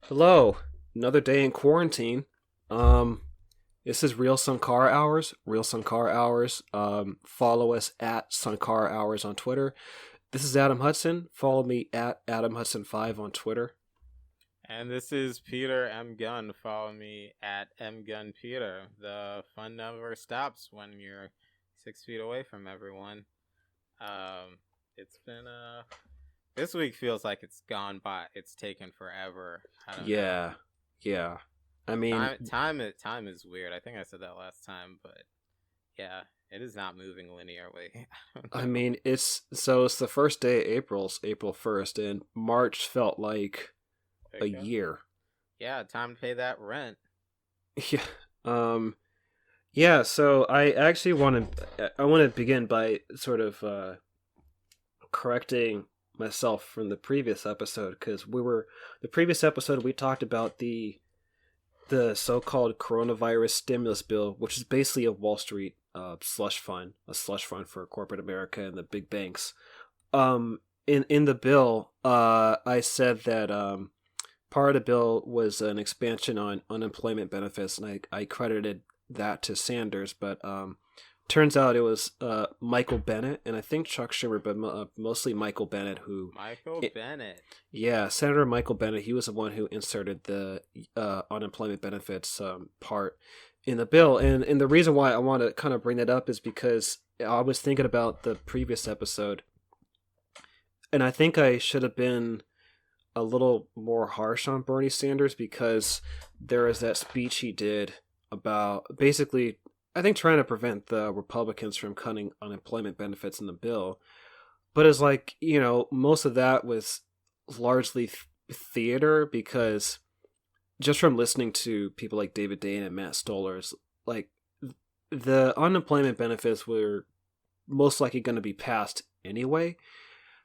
Hello, another day in quarantine. Um, this is Real Sunkara Hours. Real Sunkara Hours. Follow us at Sunkara Hours on Twitter. This is Adam Hudson. Follow me at Adam Hudson 5 on Twitter. And this is Peter M. Gunn. Follow me at M. Gunn Peter. The fun never stops when you're 6 feet away from everyone. It's been This week feels like it's gone by. It's taken forever. I don't know. Yeah, yeah. I mean, Time is weird. I think I said that last time, but yeah, it is not moving linearly. I don't I know. mean, it's the first day of April's April 1st, and March felt like a Okay. year. Yeah, time to pay that rent. Yeah. Um. Yeah. So I want to begin by sort of correcting myself from the previous episode because the previous episode we talked about the so-called coronavirus stimulus bill, which is basically a Wall Street a slush fund for corporate America and the big banks. In the bill, I said that part of the bill was an expansion on unemployment benefits, and I credited that to Sanders, but turns out it was Michael Bennett, and I think Chuck Schumer, but mostly Michael Bennett, Michael it, Bennett. yeah, Senator Michael Bennett, he was the one who inserted the unemployment benefits part in the bill. And the reason why I want to kind of bring that up is because I was thinking about the previous episode, and I think I should have been a little more harsh on Bernie Sanders because there was that speech he did about basically, I think, trying to prevent the Republicans from cutting unemployment benefits in the bill. But it's like, most of that was largely theater because just from listening to people like David Dane and Matt Stollers, like the unemployment benefits were most likely going to be passed anyway.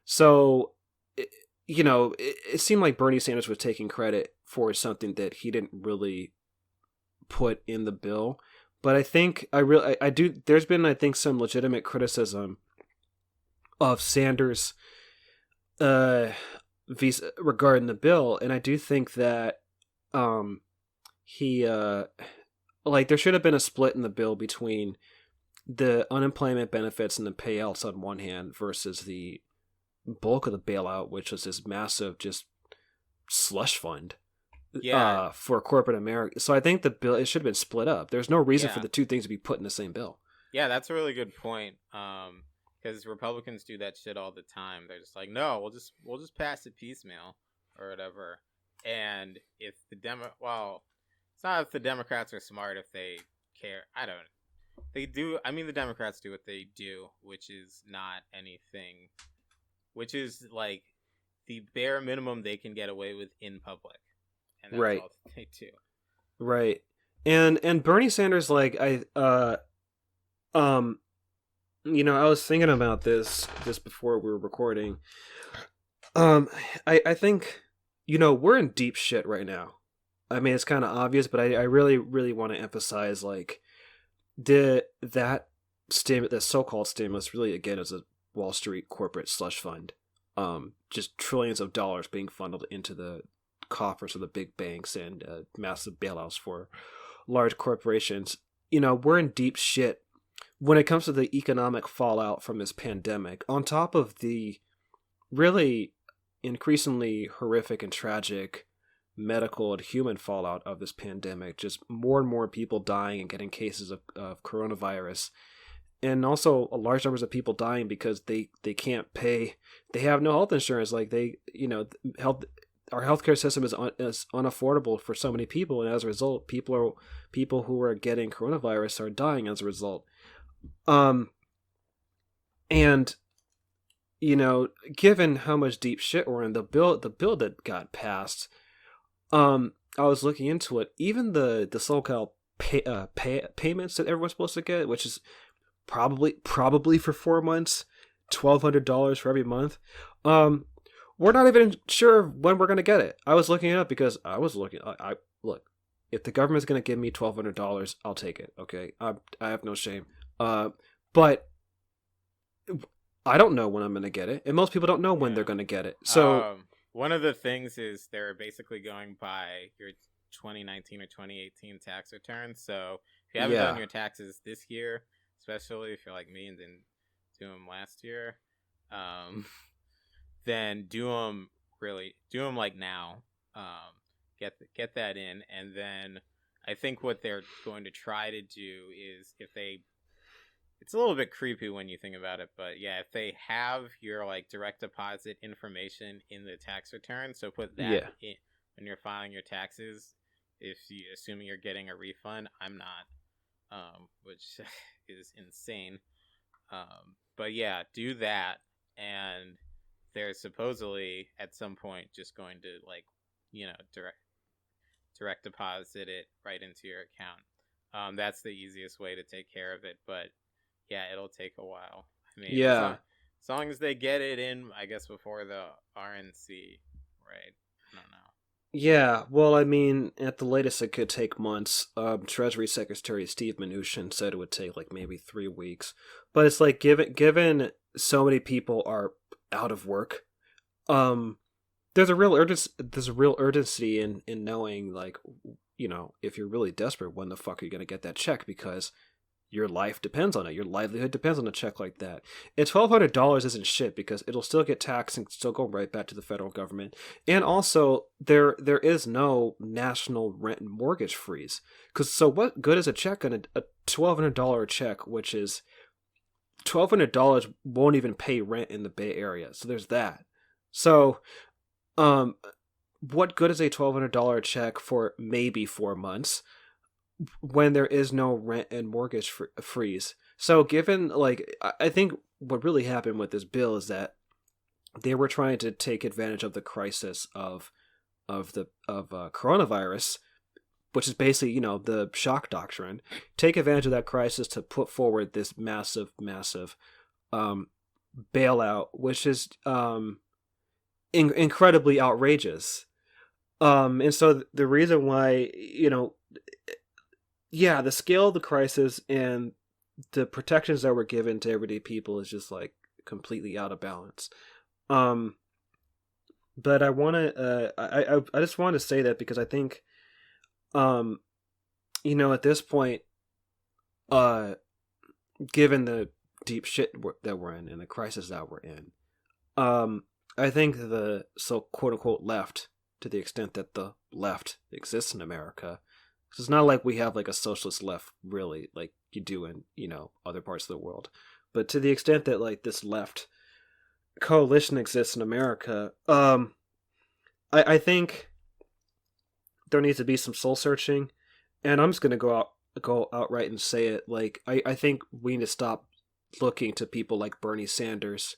So, it seemed like Bernie Sanders was taking credit for something that he didn't really put in the bill. But I think I do. There's been, I think, some legitimate criticism of Sanders uh regarding the bill, and I do think that he like there should have been a split in the bill between the unemployment benefits and the payouts on one hand versus the bulk of the bailout, which was this massive just slush fund Yeah, for corporate America. So I think the bill, it should have been split up. There's no reason for yeah. the two things to be put in the same bill. Yeah, that's a really good point. Because Republicans do that shit all the time. They're just like, no, we'll just pass it piecemeal or whatever. And if well, it's not if the Democrats are smart if they care. I don't. They do. I mean, the Democrats do what they do, which is not anything. Which is like the bare minimum they can get away with in public, and that's Right. all they do. Right. And Bernie Sanders, like, um I was thinking about this before we were recording. I think, we're in deep shit right now. I mean, it's kind of obvious, but I really, really want to emphasize, like, that the so-called stimulus really, again, is a Wall Street corporate slush fund. Just trillions of dollars being funneled into the coffers of the big banks and massive bailouts for large corporations. We're in deep shit when it comes to the economic fallout from this pandemic, on top of the really increasingly horrific and tragic medical and human fallout of this pandemic, just more and more people dying and getting cases of coronavirus, and also a large numbers of people dying because they can't pay, they have no health insurance, like health our healthcare system is unaffordable for so many people, and as a result people who are getting coronavirus are dying as a result. um and given how much deep shit we're in, the bill that got passed, I was looking into it. Even the so-called payments that everyone's supposed to get, which is probably for 4 months, $1,200 for every month. Um, we're not even sure when we're gonna get it. I was looking it up because I was looking. I look, if the government's gonna give me $1,200, I'll take it. Okay, I have no shame. But I don't know when I'm gonna get it, and most people don't know when they're Yeah. gonna get it. So Um. one of the things is they're basically going by your 2019 or 2018 tax returns. So if you haven't done Yeah, your taxes this year, especially if you're like me and didn't do them last year, um, then do them like now. Get that in, and then I think what they're going to try to do is if they it's a little bit creepy when you think about it, but yeah, if they have your like direct deposit information in the tax return, so put that yeah, in when you're filing your taxes. If you assuming you're getting a refund, I'm not, which is insane. But yeah, do that, and they're supposedly at some point just going to like, direct deposit it right into your account. That's the easiest way to take care of it, but yeah, it'll take a while. I mean, yeah. as long as they get it in, I guess before the RNC, right? I don't know. Yeah, well, I mean, at the latest, it could take months. Treasury Secretary Steve Mnuchin said it would take like maybe 3 weeks, but it's like given so many people are out of work, um, there's a real urgency in knowing like if you're really desperate, when the fuck are you gonna get that check? Because your life depends on it. Your livelihood depends on a check like that. And $1,200 isn't shit because it'll still get taxed and still go right back to the federal government. And also, there is no national rent and mortgage freeze. Because so what good is a check on a $1,200 check, which is $1,200 won't even pay rent in the Bay Area. So there's that. So um, what good is a $1,200 check for maybe 4 months when there is no rent and mortgage freeze? So, given like, I think what really happened with this bill is that they were trying to take advantage of the crisis of coronavirus, which is basically the shock doctrine. Take advantage of that crisis to put forward this massive um, bailout, which is incredibly outrageous. And so the reason why yeah, the scale of the crisis and the protections that were given to everyday people is just like completely out of balance. Um, but I want to, I just want to say that because I think, um, at this point, uh, given the deep shit that we're in and the crisis that we're in, I think the so quote unquote left, to the extent that the left exists in America, because it's not like we have like a socialist left really, like you do in other parts of the world, but to the extent that like this left coalition exists in America, I think there needs to be some soul searching, and I'm just gonna go outright and say it. Like I think we need to stop looking to people like Bernie Sanders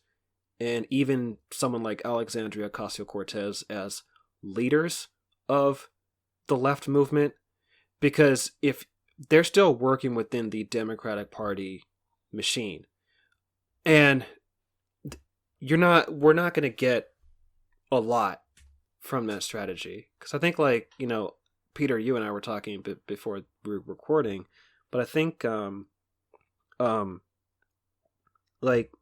and even someone like Alexandria Ocasio Cortez as leaders of the left movement, because if they're still working within the Democratic Party machine, and we're not going to get a lot from that strategy. Because I think, like, Peter, you and I were talking before we were recording, but I think um like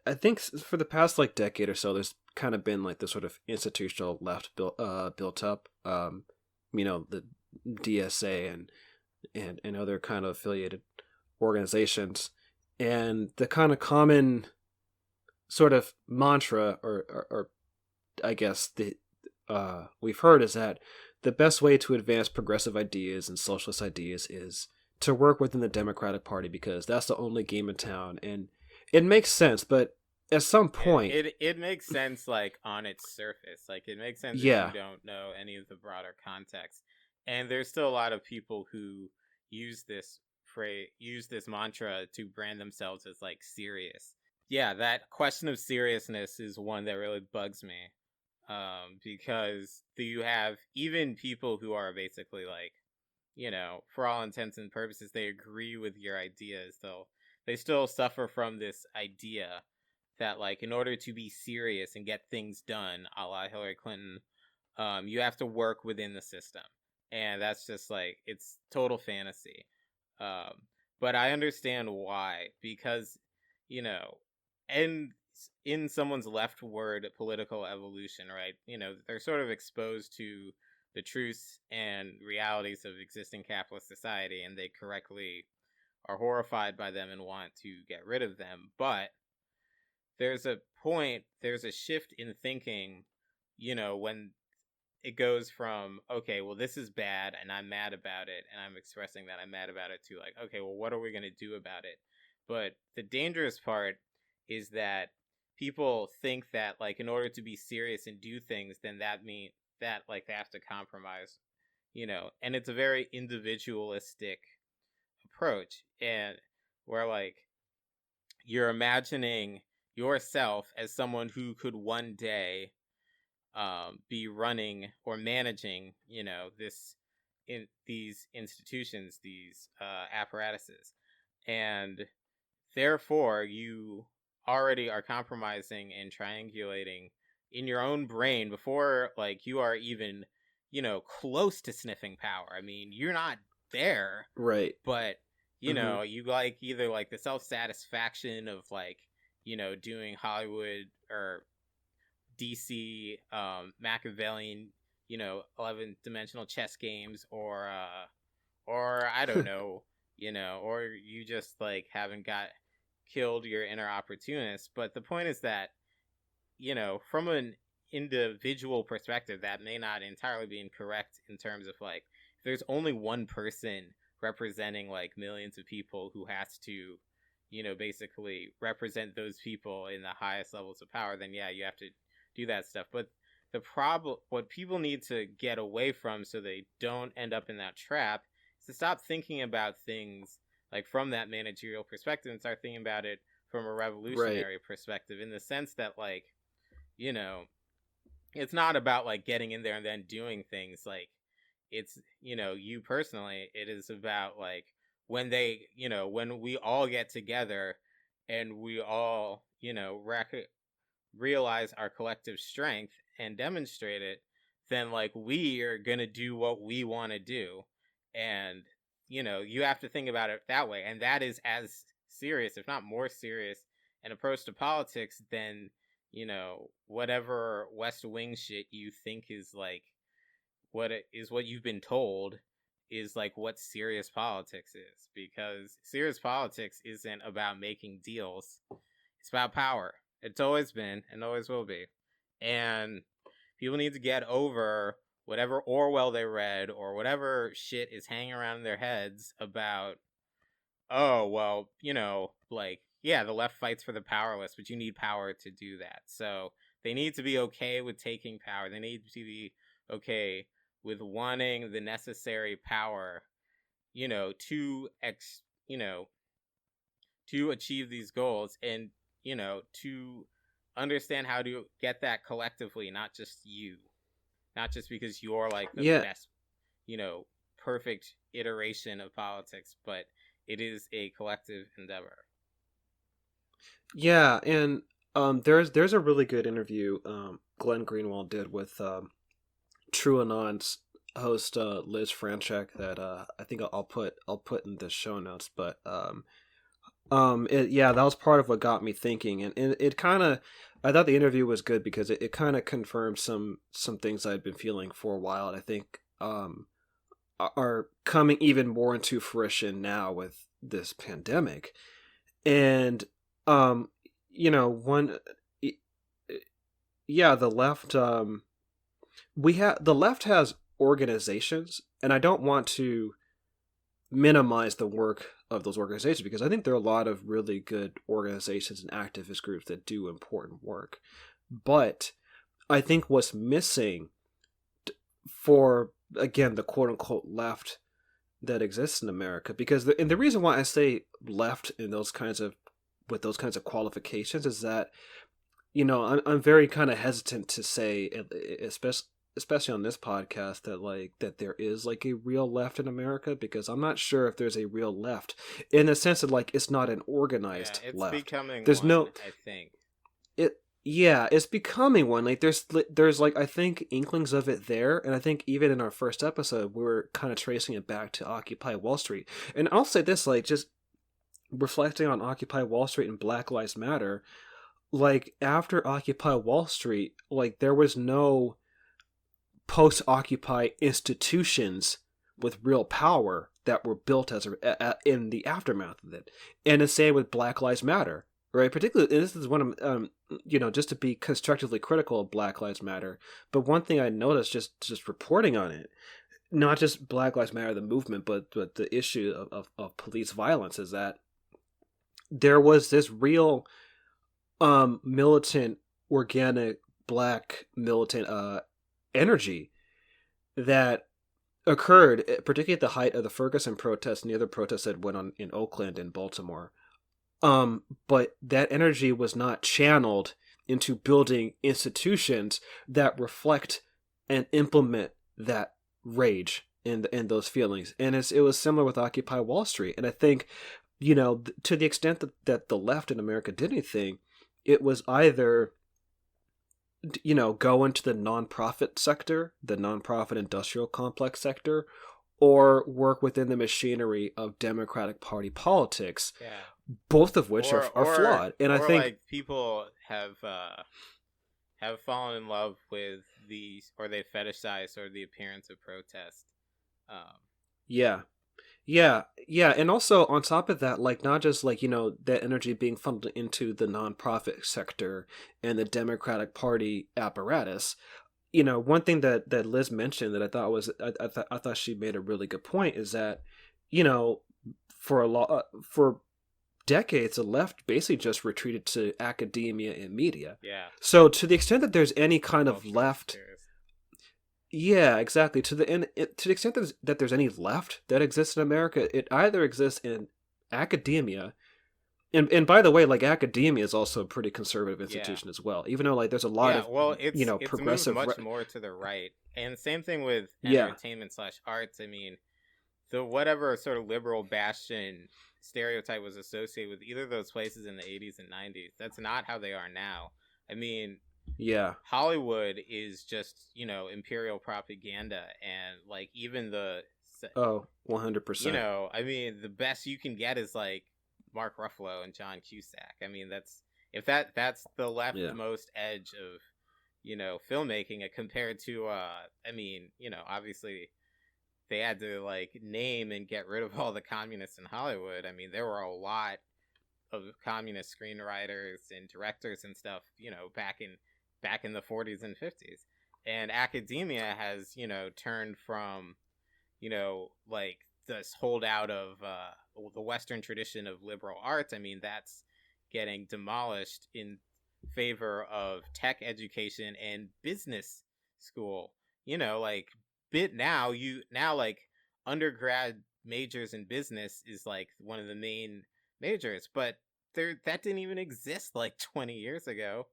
I think for the past like decade or so, there's kind of been like this sort of institutional left built up. The DSA and other kind of affiliated organizations, and the kind of common sort of mantra or I guess the we've heard is that the best way to advance progressive ideas and socialist ideas is to work within the Democratic Party because that's the only game in town. And it makes sense, but at some point, it makes sense like on its surface. Like it makes sense if yeah, you don't know any of the broader context. And there's still a lot of people who use use this mantra to brand themselves as like serious. Yeah, that question of seriousness is one that really bugs me. Because you have even people who are basically like, for all intents and purposes, they agree with your ideas, though they still suffer from this idea that, like, in order to be serious and get things done, a la Hillary Clinton, you have to work within the system, and that's just like it's total fantasy. Um, but I understand why, because you know, and in someone's leftward political evolution, right? They're sort of exposed to the truths and realities of existing capitalist society, and they correctly are horrified by them and want to get rid of them. But there's a shift in thinking, when it goes from, okay, well, this is bad and I'm mad about it and I'm expressing that I'm mad about it, to like, okay, well, what are we going to do about it? But the dangerous part is that people think that, like, in order to be serious and do things, then that means that, like, they have to compromise, and it's a very individualistic approach, and where, like, you're imagining yourself as someone who could one day be running or managing, these institutions, these apparatuses, and therefore you already are compromising and triangulating in your own brain before, like, you are even, close to sniffing power. I mean, you're not there, right? But you like either like the self-satisfaction of, like, doing Hollywood or DC Machiavellian 11-dimensional chess games, or I don't know, or you just, like, haven't got killed your inner opportunist. But the point is that, from an individual perspective, that may not entirely be incorrect, in terms of, like, if there's only one person representing, like, millions of people who has to, basically represent those people in the highest levels of power, then yeah, you have to do that stuff. But the problem, what people need to get away from so they don't end up in that trap, is to stop thinking about things, like, from that managerial perspective, and start thinking about it from a revolutionary perspective, in the sense that, like, it's not about, like, getting in there and then doing things. Like, it's, you personally, it is about, like, when when we all get together and we all, realize our collective strength and demonstrate it, then, like, we are gonna do what we want to do. And you have to think about it that way, and that is as serious, if not more serious, an approach to politics than whatever West Wing shit you think is, like, what you've been told is, like, what serious politics is. Because serious politics isn't about making deals, it's about power. It's always been and always will be. And people need to get over whatever Orwell they read, or whatever shit is hanging around in their heads about, oh, well, like, yeah, the left fights for the powerless, but you need power to do that. So they need to be okay with taking power. They need to be okay with wanting the necessary power, to to achieve these goals, and, to understand how to get that collectively, not just you. Not just because you're, like, the best, perfect iteration of politics, but it is a collective endeavor. Yeah, and there's a really good interview Glenn Greenwald did with True Anon's host Liz Franchek that I think I'll put in the show notes. But that was part of what got me thinking, and it kind of, I thought the interview was good because it kind of confirmed some things I'd been feeling for a while, and I think are coming even more into fruition now with this pandemic. And the left, the left has organizations, and I don't want to minimize the work of those organizations, because I think there are a lot of really good organizations and activist groups that do important work. But I think what's missing for, again, the quote unquote left that exists in America, because and the reason why I say left in those kinds of, with those kinds of qualifications, is that, I'm very kind of hesitant to say, especially on this podcast, that there is, like, a real left in America, because I'm not sure if there's a real left, in the sense that, like, it's not an organized left. It's becoming there's one, no, I think. It's becoming one. Like, there's like, I think, inklings of it there, and I think even in our first episode we were kind of tracing it back to Occupy Wall Street. And I'll say this, like, just reflecting on Occupy Wall Street and Black Lives Matter, like after Occupy Wall Street, like there was no post-Occupy institutions with real power that were built in the aftermath of it. And the same with Black Lives Matter, right? Particularly, and this is one of just to be constructively critical of Black Lives Matter. But one thing I noticed just reporting on it, not just Black Lives Matter the movement, but the issue of police violence, is that there was this real militant, organic, black militant energy that occurred, particularly at the height of the Ferguson protests and the other protests that went on in Oakland and Baltimore. But that energy was not channeled into building institutions that reflect and implement that rage and those feelings. And it was similar with Occupy Wall Street. And I think, to the extent that the left in America did anything, it was either go into the nonprofit sector, the nonprofit industrial complex sector, or work within the machinery of Democratic Party politics, both of which are flawed. And I think like people have fallen in love with or they fetishize or the appearance of protest. Yeah. And also on top of that, like not just like, that energy being funneled into the nonprofit sector and the Democratic Party apparatus. One thing that Liz mentioned that I thought was, I thought she made a really good point is that, for decades, the left basically just retreated to academia and media. Yeah. So to the extent that there's any kind of left. Yeah, exactly. To the extent that there's any left that exists in America, it either exists in academia, and by the way, like academia is also a pretty conservative institution as well. Even though like there's a lot of it's progressive, moved much more to the right, and same thing with entertainment / arts. I mean, the whatever sort of liberal bastion stereotype was associated with either of those places in the 80s and 90s. That's not how they are now. I mean. Yeah, Hollywood is just, imperial propaganda, and like even 100%. I mean, the best you can get is like Mark Ruffalo and John Cusack. I mean, that's the leftmost edge of, filmmaking compared to obviously they had to like name and get rid of all the communists in Hollywood. I mean, there were a lot of communist screenwriters and directors and stuff, back in the 40s and 50s. And academia has, turned from, like this holdout of the Western tradition of liberal arts. I mean, that's getting demolished in favor of tech education and business school. Like now like undergrad majors in business is like one of the main majors, but that didn't even exist like 20 years ago,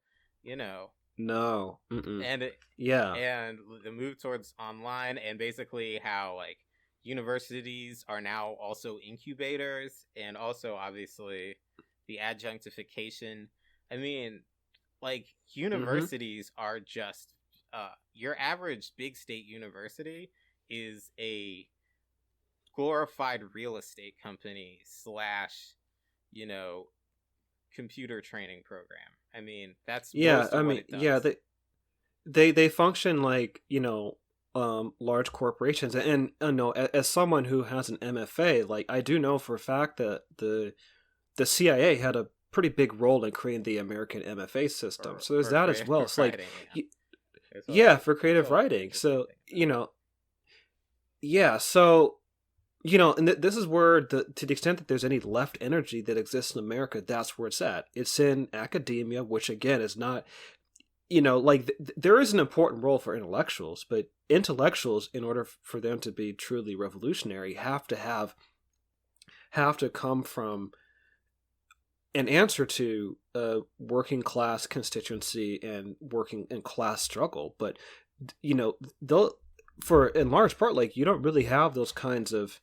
No. And and the move towards online, and basically how like universities are now also incubators, and also obviously the adjunctification. I mean, like universities are just your average big state university is a glorified real estate company / computer training program. I mean, that's most of what it does. They function like large corporations, and no, as someone who has an MFA, like I do know for a fact that the CIA had a pretty big role in creating the American MFA system. So there's that as well. It's like for creative writing. So so. And this is where to the extent that there's any left energy that exists in America, that's where it's at. It's in academia, which again is not, there is an important role for intellectuals, but intellectuals, in order for them to be truly revolutionary, have to come from an answer to a working class constituency and working and class struggle. But for in large part, like you don't really have those kinds of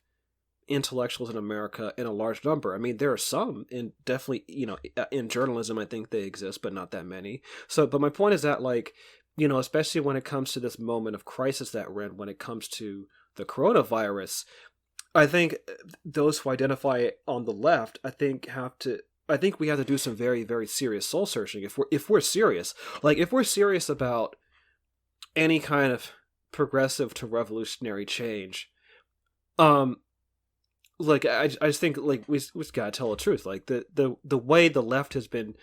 intellectuals in America in a large number. I mean, there are some, and definitely, in journalism, I think they exist, but not that many. So, but my point is that, like, especially when it comes to this moment of crisis that we're in, when it comes to the coronavirus, I think those who identify on the left, I think have to I think we have to do some very, very serious soul searching if we're serious. Like, if we're serious about any kind of progressive to revolutionary change, like I just think like we just gotta tell the truth. Like the way the left has been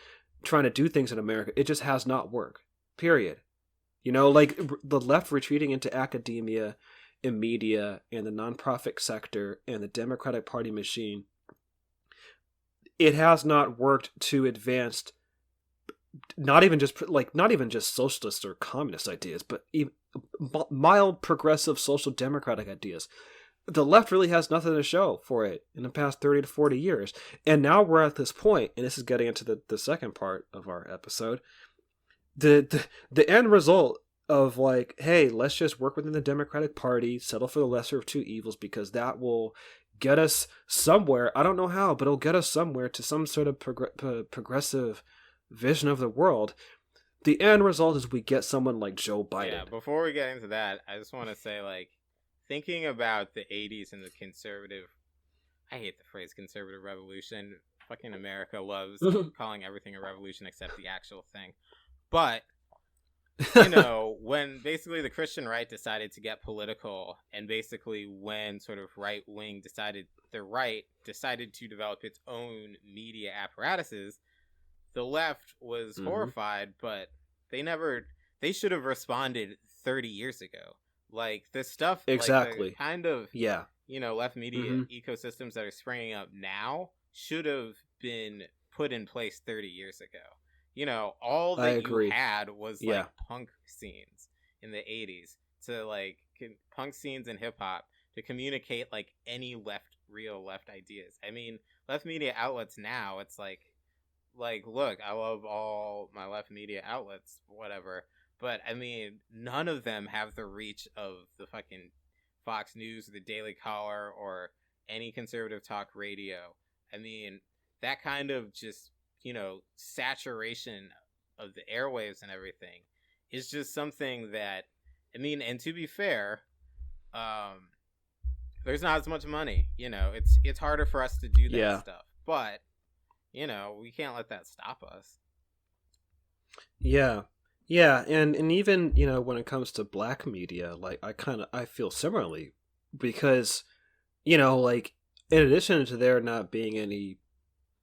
trying to do things in America, it just has not worked. Period. You know, like the left retreating into academia and media and the nonprofit sector and the Democratic Party machine, it has not worked to advance not even just socialist or communist ideas, but even mild progressive social democratic ideas. The left really has nothing to show for it in the past 30 to 40 years. And now we're at this point, and this is getting into the second part of our episode. The end result of like, hey, let's just work within the Democratic Party, settle for the lesser of two evils, because that will get us somewhere. I don't know how, but it'll get us somewhere to some sort of progressive vision of the world. The end result is we get someone like Joe Biden. Yeah, before we get into that, I just want to say, like, thinking about the 80s and the conservative, I hate the phrase conservative revolution. Fucking America loves calling everything a revolution except the actual thing. But, you know, when basically the Christian right decided to get political, and basically when sort of right-wing the right decided to develop its own media apparatuses, the left was horrified, but they should have responded 30 years ago. Like, the stuff, exactly, like the kind of, you know, left media ecosystems that are springing up now should have been put in place 30 years ago. You know, all that you had was, like, punk scenes in the 80s to, like, punk scenes and hip-hop to communicate, like, any real left ideas. I mean, left media outlets now, it's like, look, I love all my left media outlets, whatever, but, I mean, none of them have the reach of the fucking Fox News, or the Daily Caller, or any conservative talk radio. I mean, that kind of just, you know, saturation of the airwaves and everything is just something that, I mean, and to be fair, there's not as much money, you know, it's harder for us to do that stuff, but, you know, we can't let that stop us. Yeah, and even, you know, when it comes to black media, like, I feel similarly, because, you know, like, in addition to there not being any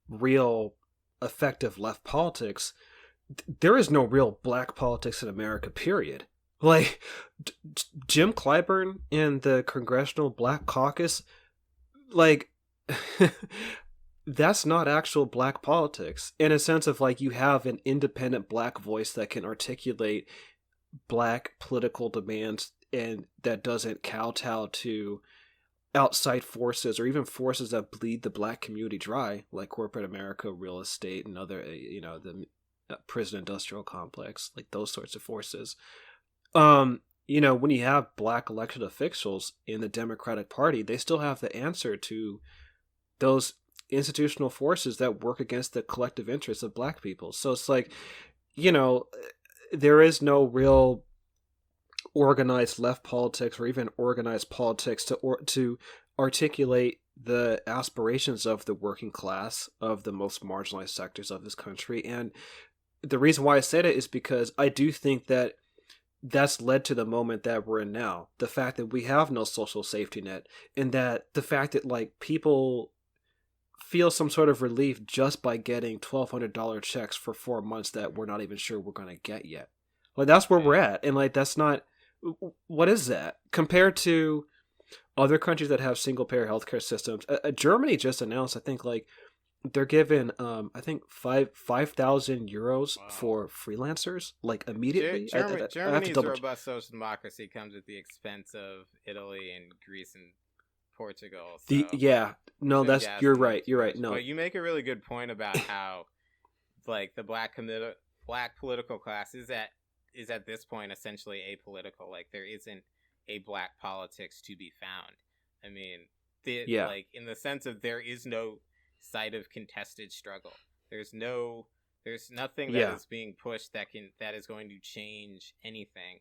real effective left politics, there is no real black politics in America, period. Like, Jim Clyburn and the Congressional Black Caucus, like, that's not actual black politics, in a sense of, like, you have an independent black voice that can articulate black political demands and that doesn't kowtow to outside forces or even forces that bleed the black community dry, like corporate America, real estate, and other, you know, the prison industrial complex, like those sorts of forces. You know, when you have black elected officials in the Democratic Party, they still have the answer to those institutional forces that work against the collective interests of black people. So it's like, you know, there is no real organized left politics or even organized politics to articulate the aspirations of the working class, of the most marginalized sectors of this country. And the reason why I said it is because I do think that that's led to the moment that we're in now. The fact that we have no social safety net, and that the fact that, like, people feel some sort of relief just by getting $1,200 checks for 4 months that we're not even sure we're going to get yet. Like, that's where we're at. And, like, that's not, what is that compared to other countries that have single payer healthcare systems? Germany just announced, I think, like, they're given, I think, 5,000 euros for freelancers, like, immediately. Germany's robust social democracy comes at the expense of Italy and Greece and Portugal. So You're right. No, but you make a really good point about how, like, the black political class is at this point essentially apolitical. Like, there isn't a black politics to be found. I mean, like, in the sense of there is no site of contested struggle. There's nothing that is being pushed that is going to change anything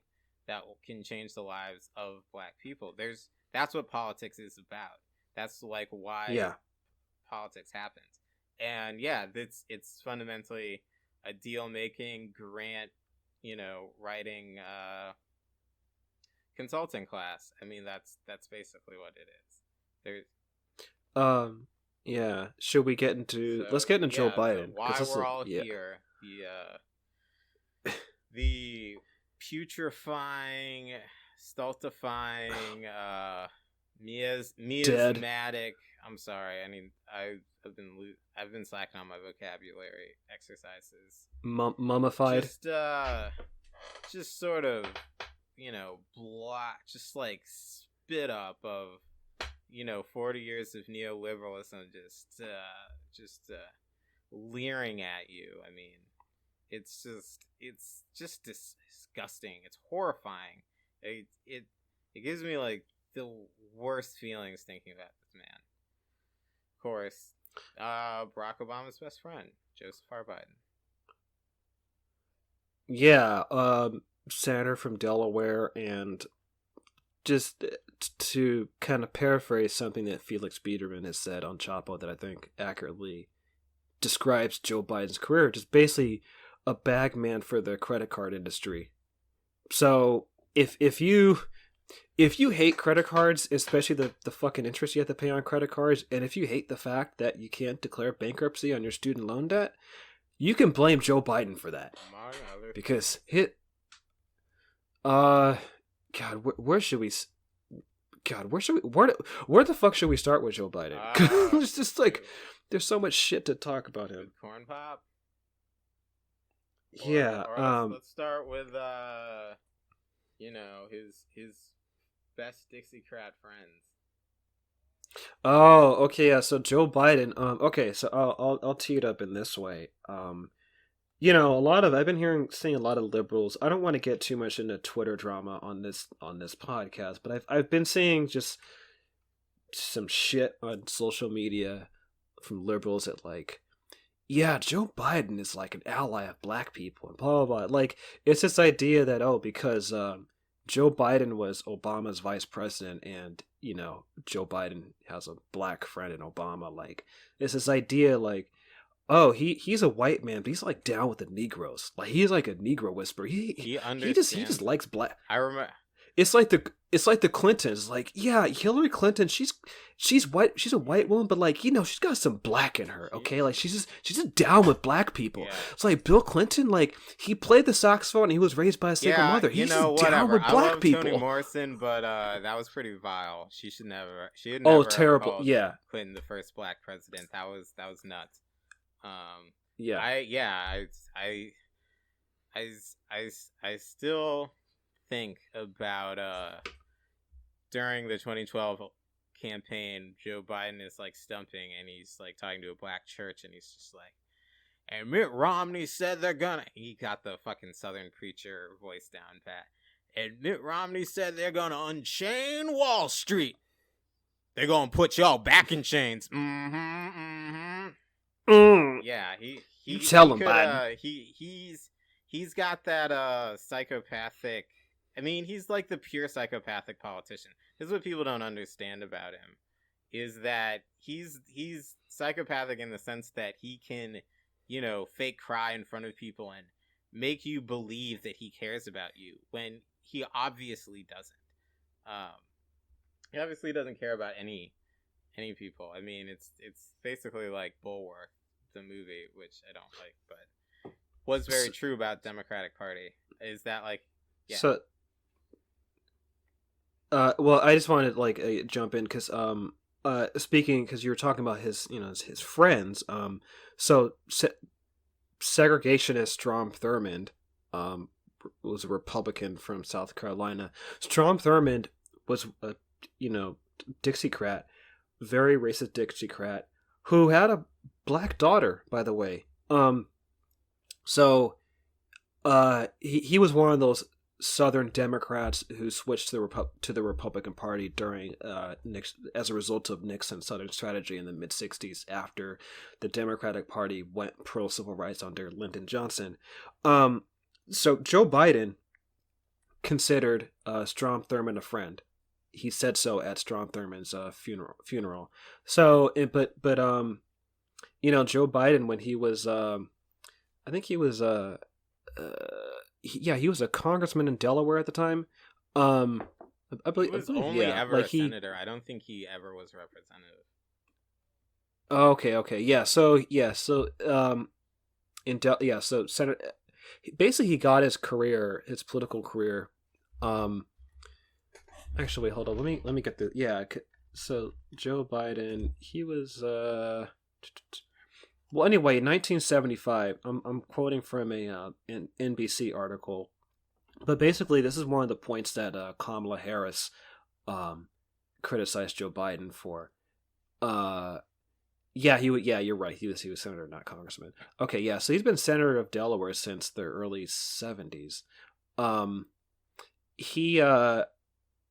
that can change the lives of black people. That's what politics is about. That's, like, why politics happens. and yeah, it's fundamentally a deal making grant, writing consulting class. I mean, that's basically what it is. There's Yeah. Should we get into? Let's so get into Joe yeah, so Biden why this we're is all yeah. here, the putrefying, stultifying, Dead. miasmatic. I'm sorry. I mean, I've been slacking on my vocabulary exercises. Mummified. Just sort of, just like spit up of, 40 years of neoliberalism, just leering at you. I mean, it's just disgusting. It's horrifying. It gives me like the worst feelings thinking about this man. Of course, Barack Obama's best friend, Joseph R. Biden. Yeah, senator from Delaware, and just to kind of paraphrase something that Felix Biederman has said on Chapo that I think accurately describes Joe Biden's career, just basically a bag man for the credit card industry. So if you hate credit cards, especially the fucking interest you have to pay on credit cards, and if you hate the fact that you can't declare bankruptcy on your student loan debt, you can blame Joe Biden for that. Because God, where should we? God, where the fuck should we start with Joe Biden? It's just like there's so much shit to talk about him. Corn pop. Yeah. Let's start with his best Dixiecrat friends. Oh, okay, yeah. So Joe Biden. Okay, so I'll tee it up in this way. I've been seeing a lot of liberals. I don't want to get too much into Twitter drama on this podcast, but I've been seeing just some shit on social media from liberals that like, yeah, Joe Biden is like an ally of black people and blah blah blah. Like it's this idea that because Joe Biden was Obama's vice president and Joe Biden has a black friend in Obama. Like it's this idea like, oh, he's a white man, but he's like down with the Negroes. Like he's like a Negro whisperer. He just likes black. I remember. It's like the Clintons. Like, yeah, Hillary Clinton, she's white. She's a white woman, but like she's got some black in her. Okay, like she's just down with black people. Yeah. It's like Bill Clinton. Like he played the saxophone. And he was raised by a single mother. He's just down with black people. Toni Morrison, but that was pretty vile. She had never. Oh, terrible. Yeah, Clinton, the first black president. That was nuts. Yeah. I still think about during the 2012 campaign, Joe Biden is like stumping and he's like talking to a black church and he's just like, and Mitt Romney said he got the fucking Southern preacher voice down pat, and Mitt Romney said they're gonna unchain Wall Street. They're gonna put y'all back in chains. Yeah, you tell him, Biden. He's got that psychopathic. I mean, he's like the pure psychopathic politician. This is what people don't understand about him, is that he's psychopathic in the sense that he can, fake cry in front of people and make you believe that he cares about you when he obviously doesn't. He obviously doesn't care about any people. I mean, it's basically like Bulworth, the movie, which I don't like, but was very true about Democratic Party. Is that like, yeah. So, well, I just wanted to like jump in because speaking because you were talking about his his friends. So segregationist Strom Thurmond was a Republican from South Carolina. Strom Thurmond was a Dixiecrat, very racist Dixiecrat, who had a black daughter, by the way. So he was one of those Southern Democrats who switched to the Republican Party during as a result of Nixon's Southern strategy in the mid '60s after the Democratic Party went pro civil rights under Lyndon Johnson. So Joe Biden considered Strom Thurmond a friend. He said so at Strom Thurmond's funeral. So, but Joe Biden, when he was, I think he was, he was a congressman in Delaware at the time. Um, He was I believe, only yeah, ever like a senator. I don't think he ever was representative. okay, yeah, so Senator, basically he got his political career. Um, actually, wait, hold on, let me get the So Joe Biden, he was well, anyway, in 1975, I'm quoting from an NBC article, but basically this is one of the points that Kamala Harris um criticized Joe Biden for. Uh, yeah, you're right. He was senator, not congressman. Okay, yeah, so he's been senator of Delaware since the early 70s. Um, he uh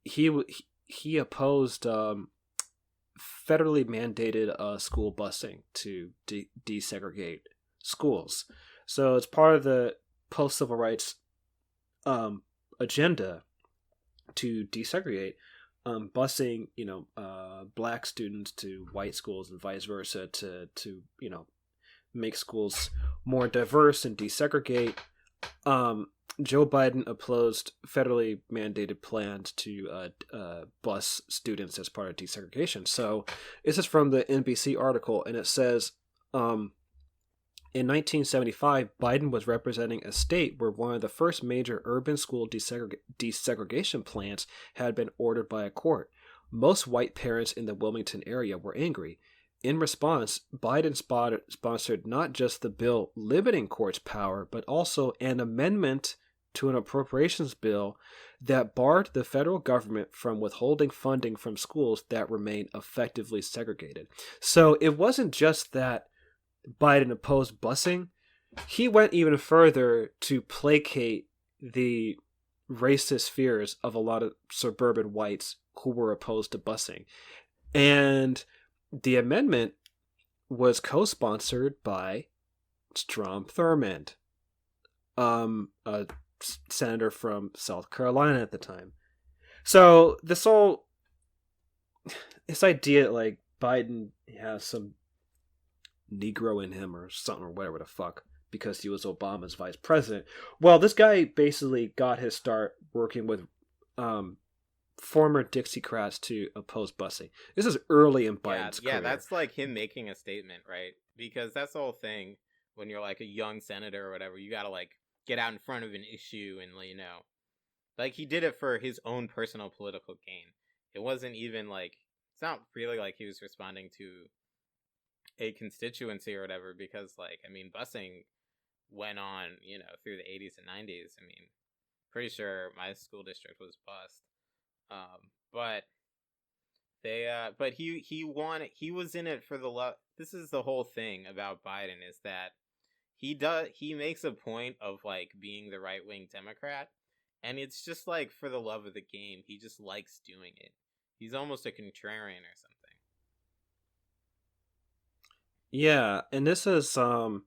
he opposed federally mandated school busing to desegregate schools. So it's part of the post civil rights agenda to desegregate, busing black students to white schools and vice versa to make schools more diverse and desegregate. Um, Joe Biden opposed federally mandated plans to bus students as part of desegregation. So this is from the NBC article, and it says, in 1975, Biden was representing a state where one of the first major urban school desegregation plans had been ordered by a court. Most white parents in the Wilmington area were angry. In response, Biden sponsored not just the bill limiting courts' power, but also an amendment to an appropriations bill that barred the federal government from withholding funding from schools that remain effectively segregated. So it wasn't just that Biden opposed busing, he went even further to placate the racist fears of a lot of suburban whites who were opposed to busing. And the amendment was co-sponsored by Strom Thurmond, a senator from South Carolina at the time. So this idea like Biden has some Negro in him or something or whatever the fuck because he was Obama's vice president. Well, this guy basically got his start working with former Dixiecrats to oppose busing. This is early in Biden's career. Yeah, that's like him making a statement, right? Because that's the whole thing. When you're like a young senator or whatever, you gotta like get out in front of an issue and like he did it for his own personal political gain. It wasn't even like it's not really like he was responding to a constituency or whatever, because like I mean busing went on through the 80s and 90s. I mean, pretty sure my school district was bused, but he was in it for the love. This is the whole thing about Biden, is that he makes a point of like being the right-wing Democrat, and it's just like for the love of the game. He just likes doing it. He's almost a contrarian or something. Yeah, and this is and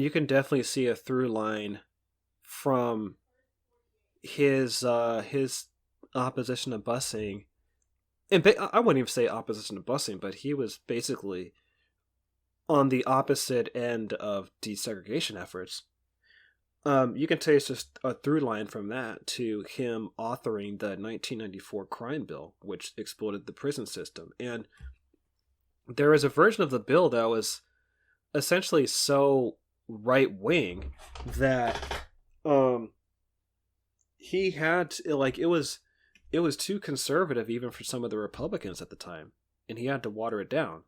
you can definitely see a through line from his opposition to busing. And I wouldn't even say opposition to busing, but he was basically on the opposite end of desegregation efforts. You can trace just a through line from that to him authoring the 1994 crime bill, which exploded the prison system. And there was a version of the bill that was essentially so right wing that he had like it was too conservative even for some of the Republicans at the time, and he had to water it down.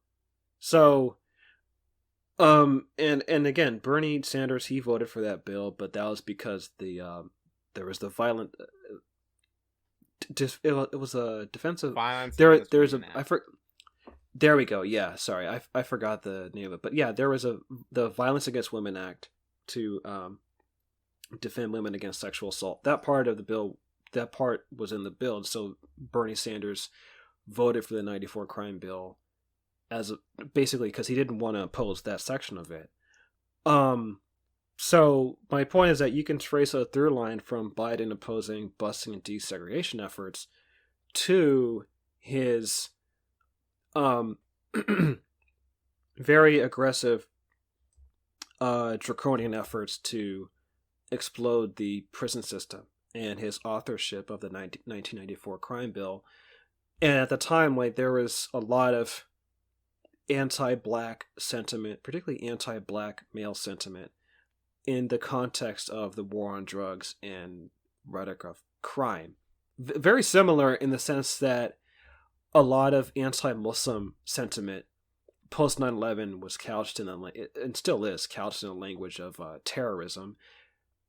So and again, Bernie Sanders, he voted for that bill, but that was because there was the violent it was a defensive Violence there's a there we go. Yeah, sorry, I forgot the name of it, but yeah, there was the Violence Against Women Act to defend women against sexual assault. That part was in the bill, and so Bernie Sanders voted for the '94 crime bill basically because he didn't want to oppose that section of it. So my point is that you can trace a through line from Biden opposing busing and desegregation efforts to his very aggressive draconian efforts to explode the prison system, and his authorship of the 1994 crime bill. And at the time, like, there was a lot of anti-black sentiment, particularly anti-black male sentiment, in the context of the war on drugs and rhetoric of crime. Very similar in the sense that a lot of anti-Muslim sentiment post 9/11 was couched in and still is couched in the language of terrorism.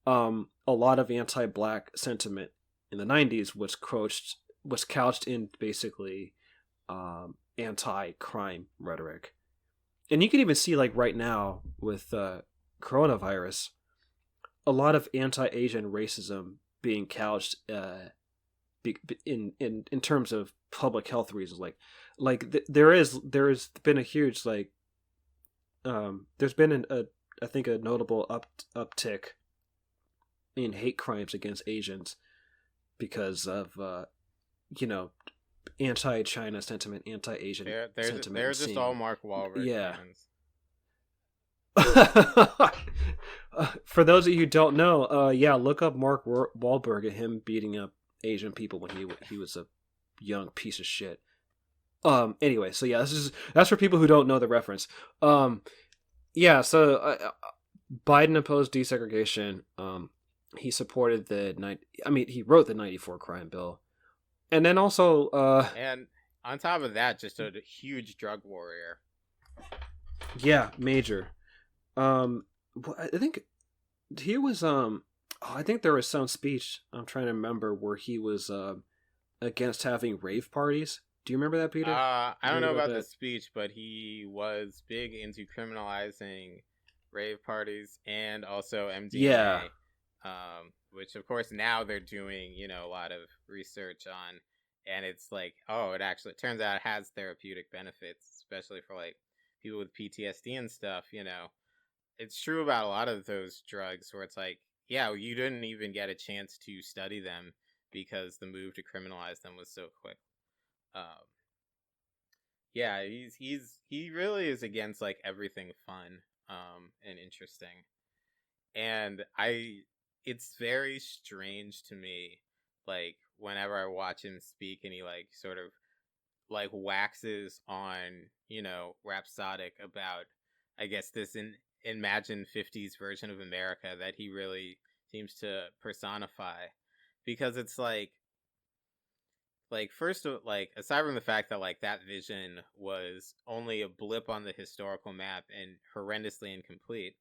A lot of anti-black sentiment in the 90s was couched in basically anti-crime rhetoric. And you can even see, like, right now with coronavirus, a lot of anti-Asian racism being couched in terms of public health reasons. There has been a huge, like, there's been I think a notable uptick in hate crimes against Asians because of anti-China sentiment, anti-Asian sentiment. They're just all Mark Wahlberg fans. For those of you who don't know, look up Mark Wahlberg and him beating up Asian people when he was a young piece of shit. Anyway, so yeah, that's for people who don't know the reference. So Biden opposed desegregation. He supported he wrote the 94 crime bill. And then also and on top of that, just a huge drug warrior. Yeah, major. I think he was I think there was some speech, I'm trying to remember, where he was against having rave parties. Do you remember that, Peter? I don't know about the speech, but he was big into criminalizing rave parties and also MDMA. Yeah. Which of course now they're doing, a lot of research on, and it's like, it turns out it has therapeutic benefits, especially for like people with PTSD and stuff. It's true about a lot of those drugs where it's like, you didn't even get a chance to study them because the move to criminalize them was so quick. He really is against like everything fun and interesting, and it's very strange to me, like, whenever I watch him speak and he like sort of like waxes on, rhapsodic about, I guess, this imagined 50s version of America that he really seems to personify, because it's like first, like, aside from the fact that like that vision was only a blip on the historical map and horrendously incomplete,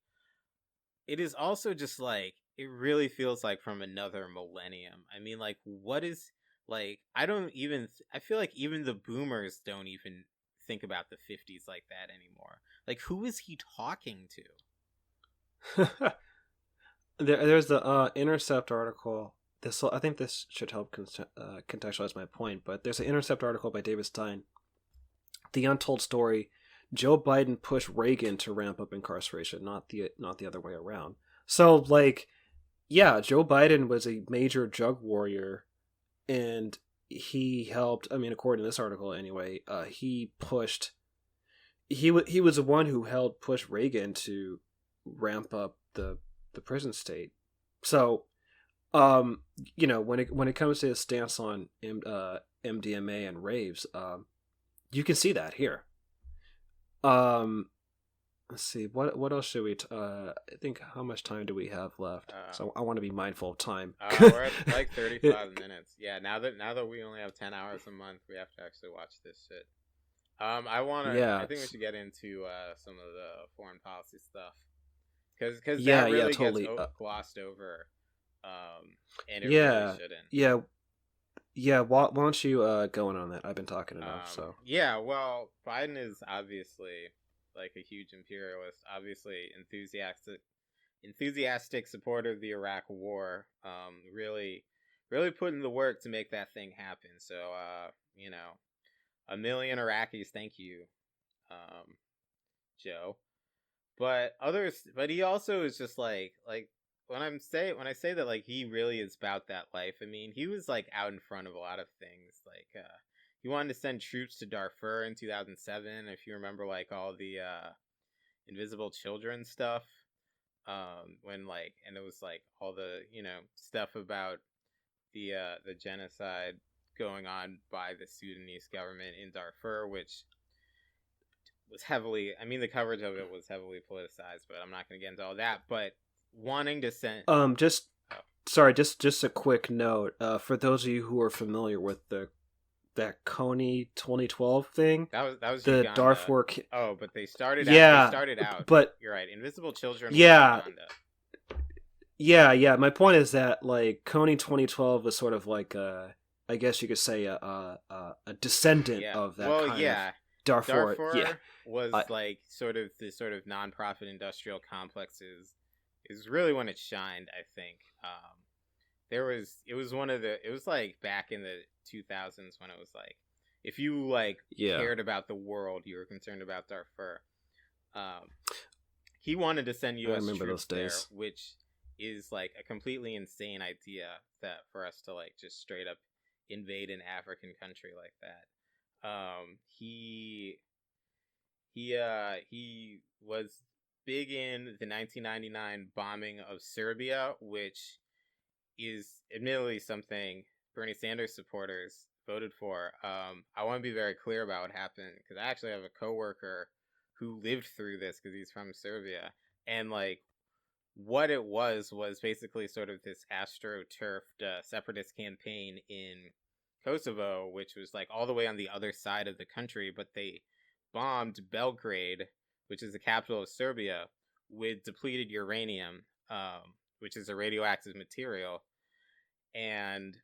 it is also just like, it really feels like from another millennium. I mean, like, what is, like, I feel like even the boomers don't even think about the 50s like that anymore. Like, who is he talking to? There's the Intercept article. I think this should help contextualize my point, but there's an Intercept article by David Stein. The Untold Story: Joe Biden pushed Reagan to ramp up incarceration, not the other way around. So, like, yeah, Joe Biden was a major drug warrior, and he helped. I mean, according to this article, anyway, he pushed. He was the one who helped push Reagan to ramp up the prison state. So, when it comes to his stance on MDMA and raves, you can see that here. Let's see, what else should we I think, how much time do we have left? So I want to be mindful of time. We're at like 35 minutes. Yeah, now that we only have 10 hours a month, we have to actually watch this shit. I think we should get into some of the foreign policy stuff, because that really totally gets glossed over, and it really shouldn't. Why don't you go on that? I've been talking enough. So well, Biden is obviously like a huge imperialist, obviously enthusiastic supporter of the Iraq War, really put in the work to make that thing happen. So 1 million Iraqis, thank you, Joe. But he also is just like when I say that, like, he really is about that life. I mean, he was like out in front of a lot of things. Like, he wanted to send troops to Darfur in 2007. If you remember, like all the invisible children stuff, when like, and it was like all the stuff about the genocide going on by the Sudanese government in Darfur, which was heavily, I mean, the coverage of it was heavily politicized, but I'm not going to get into all that. But wanting to send, just sorry, just a quick note. For those of you who are familiar with that Coney 2012 thing, that was the Uganda. Darfur. But they started. Yeah, out, they started out. But you're right. Invisible Children. Yeah. Was Uganda. Yeah. My point is that like Coney 2012 was sort of like I guess you could say a descendant of that kind of Darfur. Was like sort of the sort of nonprofit industrial complexes is really when it shined, I think. It was like back in the 2000s when it was like, if you like cared about the world, you were concerned about Darfur. He wanted to send U.S. troops there, which is like a completely insane idea that for us to like just straight up invade an African country like that. He was big in the 1999 bombing of Serbia, which is admittedly something Bernie Sanders supporters voted for. I want to be very clear about what happened, because I actually have a coworker who lived through this because he's from Serbia, and like what it was basically sort of this astroturfed separatist campaign in Kosovo, which was like all the way on the other side of the country, but they bombed Belgrade, which is the capital of Serbia, with depleted uranium, which is a radioactive material. And,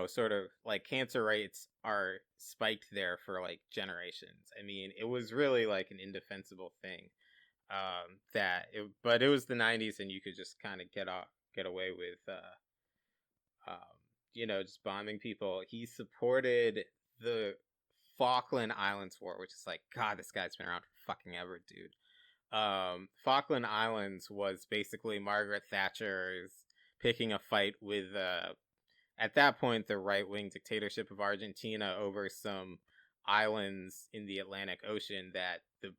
sort of like cancer rates are spiked there for like generations. I mean, it was really like an indefensible thing. But it was the 90s, and you could just kind of get away with, just bombing people. He supported the Falkland Islands War, which is like, God, this guy's been around for fucking ever, dude. Falkland Islands was basically Margaret Thatcher's picking a fight with, at that point, the right-wing dictatorship of Argentina over some islands in the Atlantic Ocean that the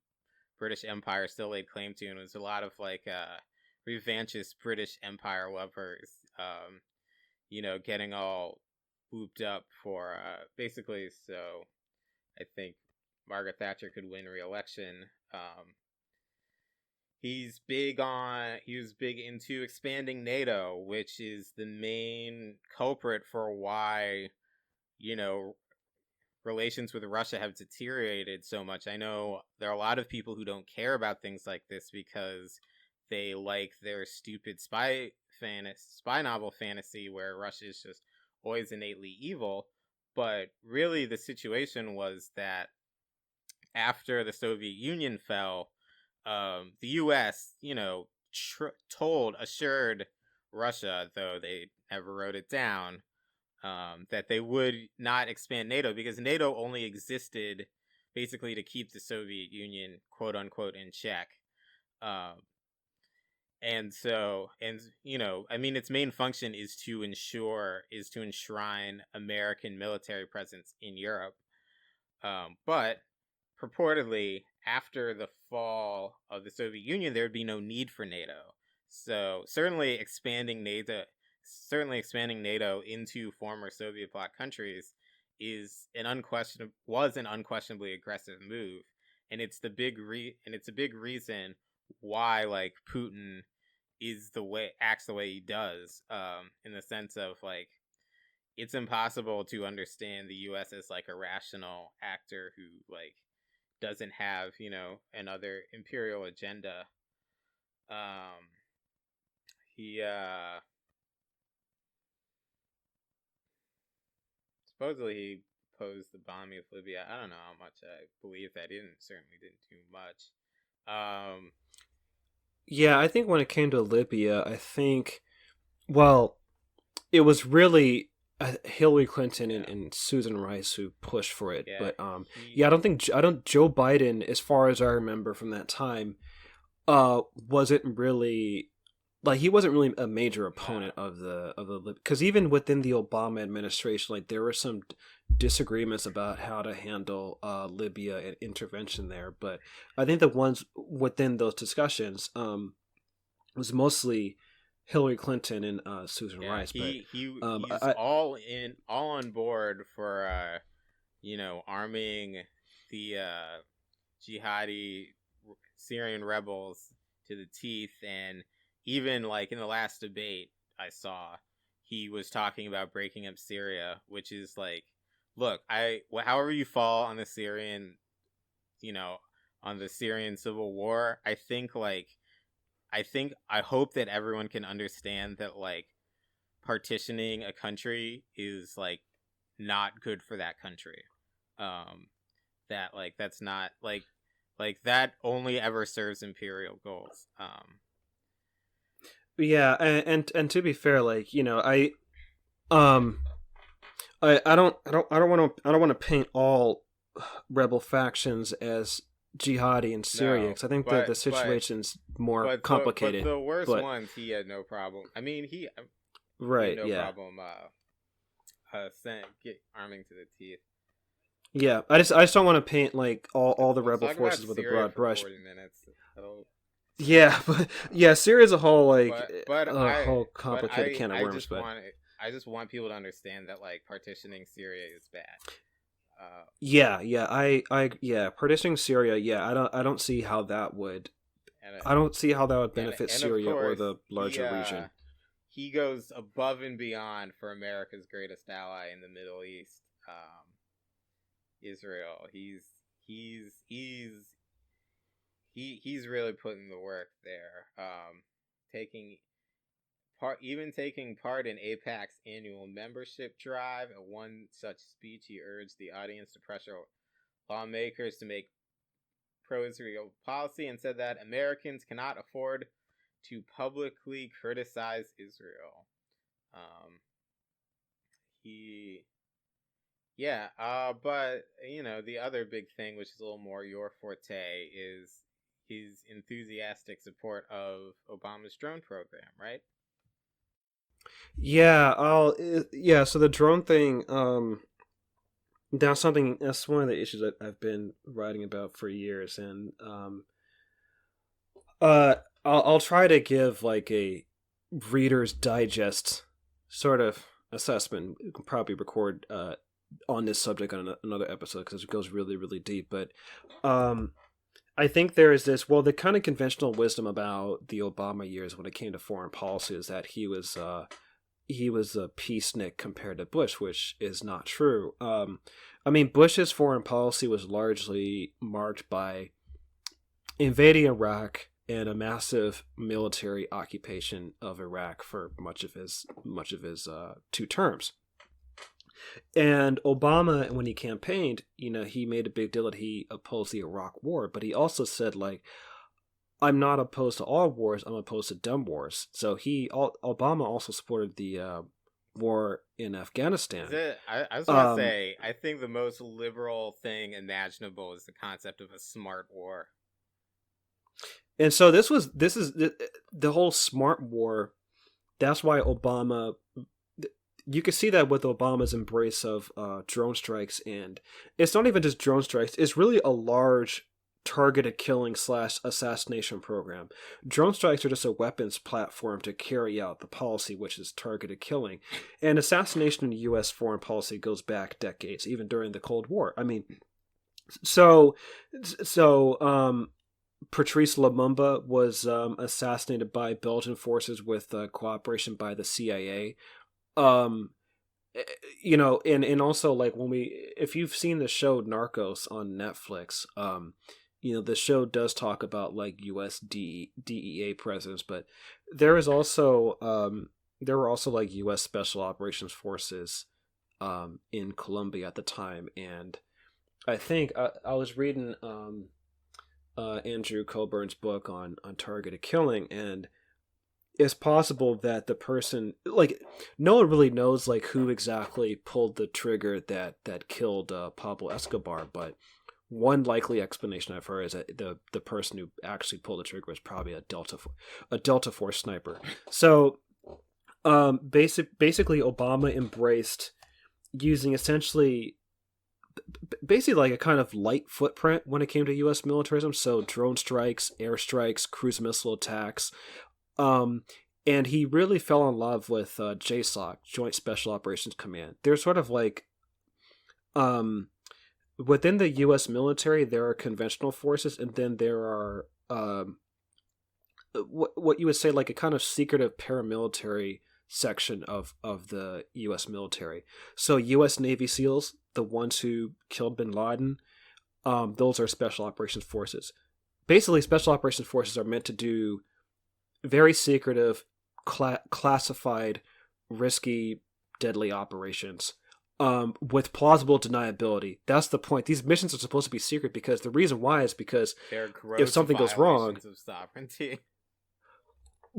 British Empire still laid claim to, and it was a lot of like revanchist British Empire lovers, getting all whooped up for basically so I think Margaret Thatcher could win re-election. He was big into expanding NATO, which is the main culprit for why, relations with Russia have deteriorated so much. I know there are a lot of people who don't care about things like this because they like their stupid spy novel fantasy where Russia is just always innately evil. But really the situation was that after the Soviet Union fell, the U.S., assured Russia, though they never wrote it down, that they would not expand NATO, because NATO only existed basically to keep the Soviet Union, quote unquote, in check. Its main function is to enshrine American military presence in Europe. But purportedly, after the fall of the Soviet Union, there would be no need for NATO. So certainly expanding NATO into former Soviet bloc countries was an unquestionably aggressive move, and it's a big reason why like Putin acts the way he does, in the sense of like it's impossible to understand the U.S. as like a rational actor who like doesn't have another imperial agenda. He supposedly he opposed the bombing of Libya. I don't know how much I believe that. He certainly didn't do much. Yeah, I think when it came to Libya, it was really Hillary Clinton and Susan Rice who pushed for it. Yeah, but I don't Joe Biden, as far as I remember from that time, wasn't really like he wasn't really a major opponent of the because even within the Obama administration, like there were some disagreements about how to handle Libya and intervention there. But I think the ones within those discussions was mostly Hillary Clinton and Susan Rice. He's I, all on board for arming the jihadi Syrian rebels to the teeth. And even like in the last debate I saw, he was talking about breaking up Syria, which is like, look, however you fall on the Syrian, on the Syrian civil war, I hope that everyone can understand that like partitioning a country is like not good for that country. That like that's not like that only ever serves imperial goals. yeah, and to be fair, like um I don't want to paint all rebel factions as jihadi in Syria, No, because I think that the situation's more complicated. But the worst ones, he had no problem. I mean, he right, had no yeah, problem get arming to the teeth. yeah. I just don't want to paint like all the rebel forces with a broad brush. 40 minutes. Yeah, but yeah, Syria as a whole, like but a whole complicated can of worms. I just want people to understand that like partitioning Syria is bad. Partitioning Syria. Yeah, I don't see how that would. I don't see how that would benefit Syria or the larger region. He goes above and beyond for America's greatest ally in the Middle East, Israel. He's really putting the work there. Taking part in AIPAC's annual membership drive. At one such speech, he urged the audience to pressure lawmakers to make pro-Israel policy and said that Americans cannot afford to publicly criticize Israel. But the other big thing, which is a little more your forte, is his enthusiastic support of Obama's drone program, right? Yeah, so the drone thing, that's one of the issues that I've been writing about for years, and I'll try to give like a Reader's Digest sort of assessment. We can probably record on this subject on another episode because it goes really, really deep. But I think there is the kind of conventional wisdom about the Obama years when it came to foreign policy is that he was a peacenik compared to Bush, which is not true. I mean, Bush's foreign policy was largely marked by invading Iraq and a massive military occupation of Iraq for much of his 2 terms. And Obama, when he campaigned, he made a big deal that he opposed the Iraq War, but he also said, like, I'm not opposed to all wars, I'm opposed to dumb wars. So Obama also supported the war in Afghanistan. I was going to say, I think the most liberal thing imaginable is the concept of a smart war. And so this is the whole smart war. That's why Obama, you can see that with Obama's embrace of drone strikes, and it's not even just drone strikes, it's really a large targeted killing / assassination program. Drone strikes are just a weapons platform to carry out the policy, which is targeted killing. And assassination in U.S. foreign policy goes back decades, even during the Cold War. I mean, so Patrice Lumumba was assassinated by Belgian forces with cooperation by the CIA. And also, like, if you've seen the show Narcos on Netflix, the show does talk about like U.S. DEA presence, but there were also like U.S. Special Operations Forces in Colombia at the time, and I think I was reading Andrew Coburn's book on targeted killing, and it's possible that the person, like, no one really knows like who exactly pulled the trigger that killed Pablo Escobar, but one likely explanation I've heard is that the person who actually pulled the trigger was probably a Delta Force sniper. So, basically, Obama embraced using basically like a kind of light footprint when it came to U.S. militarism. So drone strikes, airstrikes, cruise missile attacks. And he really fell in love with JSOC, Joint Special Operations Command. They're sort of like, within the U.S. military, there are conventional forces, and then there are what you would say like a kind of secretive paramilitary section of the U.S. military. So U.S. Navy SEALs, the ones who killed bin Laden, those are special operations forces. Basically, special operations forces are meant to do very secretive, classified, risky, deadly operations with plausible deniability. That's the point. These missions are supposed to be secret because the reason why is because if something goes wrong, of sovereignty.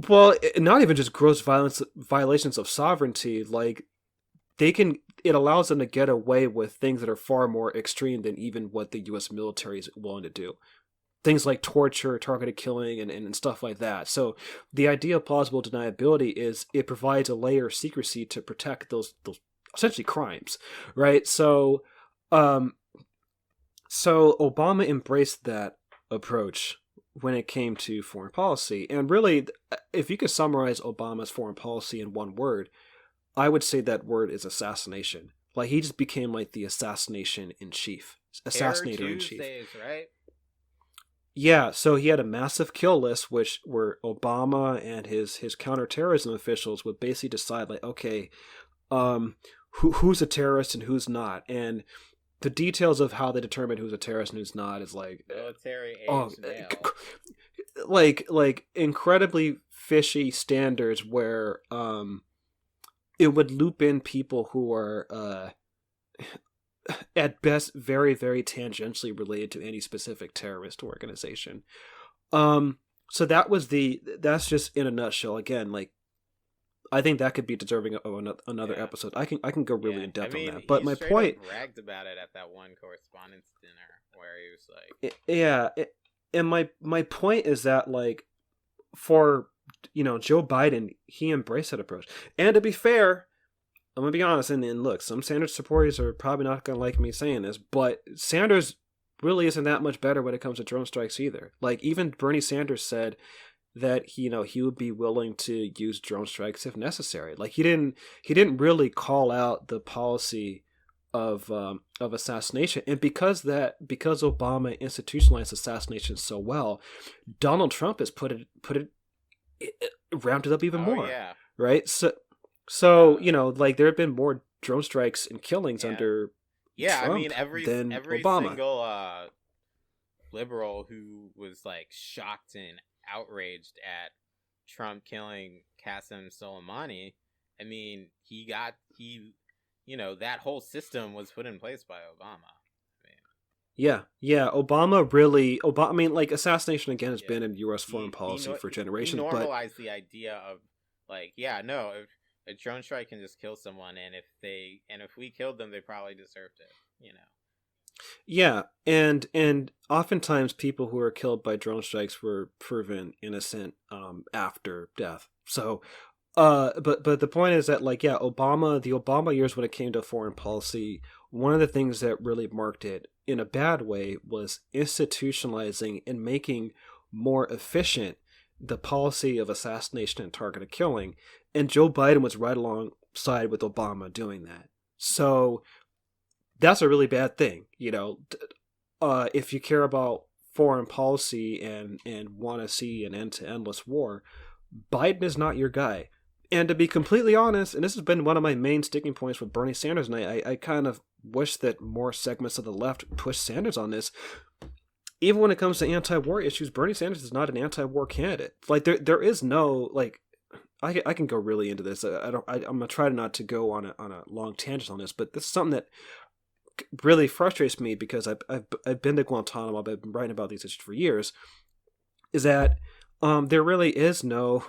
Well, not even just gross violations of sovereignty. Like it allows them to get away with things that are far more extreme than even what the U.S. military is willing to do. Things like torture, targeted killing, and stuff like that. So the idea of plausible deniability is it provides a layer of secrecy to protect those essentially crimes, right? So Obama embraced that approach when it came to foreign policy. And really, if you could summarize Obama's foreign policy in one word, I would say that word is assassination. Like, he just became like the assassination in chief. Assassinator in chief. Right? Yeah, so he had a massive kill list, where Obama and his counterterrorism officials would basically decide, like, okay, who's a terrorist and who's not. And the details of how they determine who's a terrorist and who's not is like military like incredibly fishy standards where it would loop in people who are at best very, very tangentially related to any specific terrorist organization. So that's just in a nutshell. Again, like, I think that could be deserving of another episode. I can go really in depth on that. But my point, bragged about it at that one correspondence dinner where he was like, and my point is that, like, for Joe Biden, he embraced that approach. And to be fair, I'm gonna be honest, and look, some Sanders supporters are probably not gonna like me saying this, but Sanders really isn't that much better when it comes to drone strikes either. Like, even Bernie Sanders said that he would be willing to use drone strikes if necessary. Like, he didn't really call out the policy of assassination, and because Obama institutionalized assassination so well, Donald Trump has put it ramped it up even more. Yeah. Right? So like, there have been more drone strikes and killings under Trump, I mean, every Obama. single liberal who was like shocked and outraged at Trump killing Qasem Soleimani, I mean, that whole system was put in place by Obama. Obama, I mean, like, assassination again has been in U.S. foreign policy for generations. He normalized the idea of, like, if a drone strike can just kill someone, and if we killed them, they probably deserved it. Yeah, and oftentimes people who are killed by drone strikes were proven innocent after death. So, but the point is that, like, the Obama years, when it came to foreign policy, one of the things that really marked it in a bad way was institutionalizing and making more efficient the policy of assassination and targeted killing. And Joe Biden was right alongside with Obama doing that. So that's a really bad thing. If you care about foreign policy and want to see an end to endless war, Biden is not your guy. And to be completely honest, and this has been one of my main sticking points with Bernie Sanders, and I kind of wish that more segments of the left push Sanders on this. Even when it comes to anti-war issues, Bernie Sanders is not an anti-war candidate. Like, there is no, like, I can go really into this. I'm gonna try not to go on a long tangent on this, but this is something that really frustrates me because I've been to Guantanamo. I've been writing about these issues for years. Is that there really is no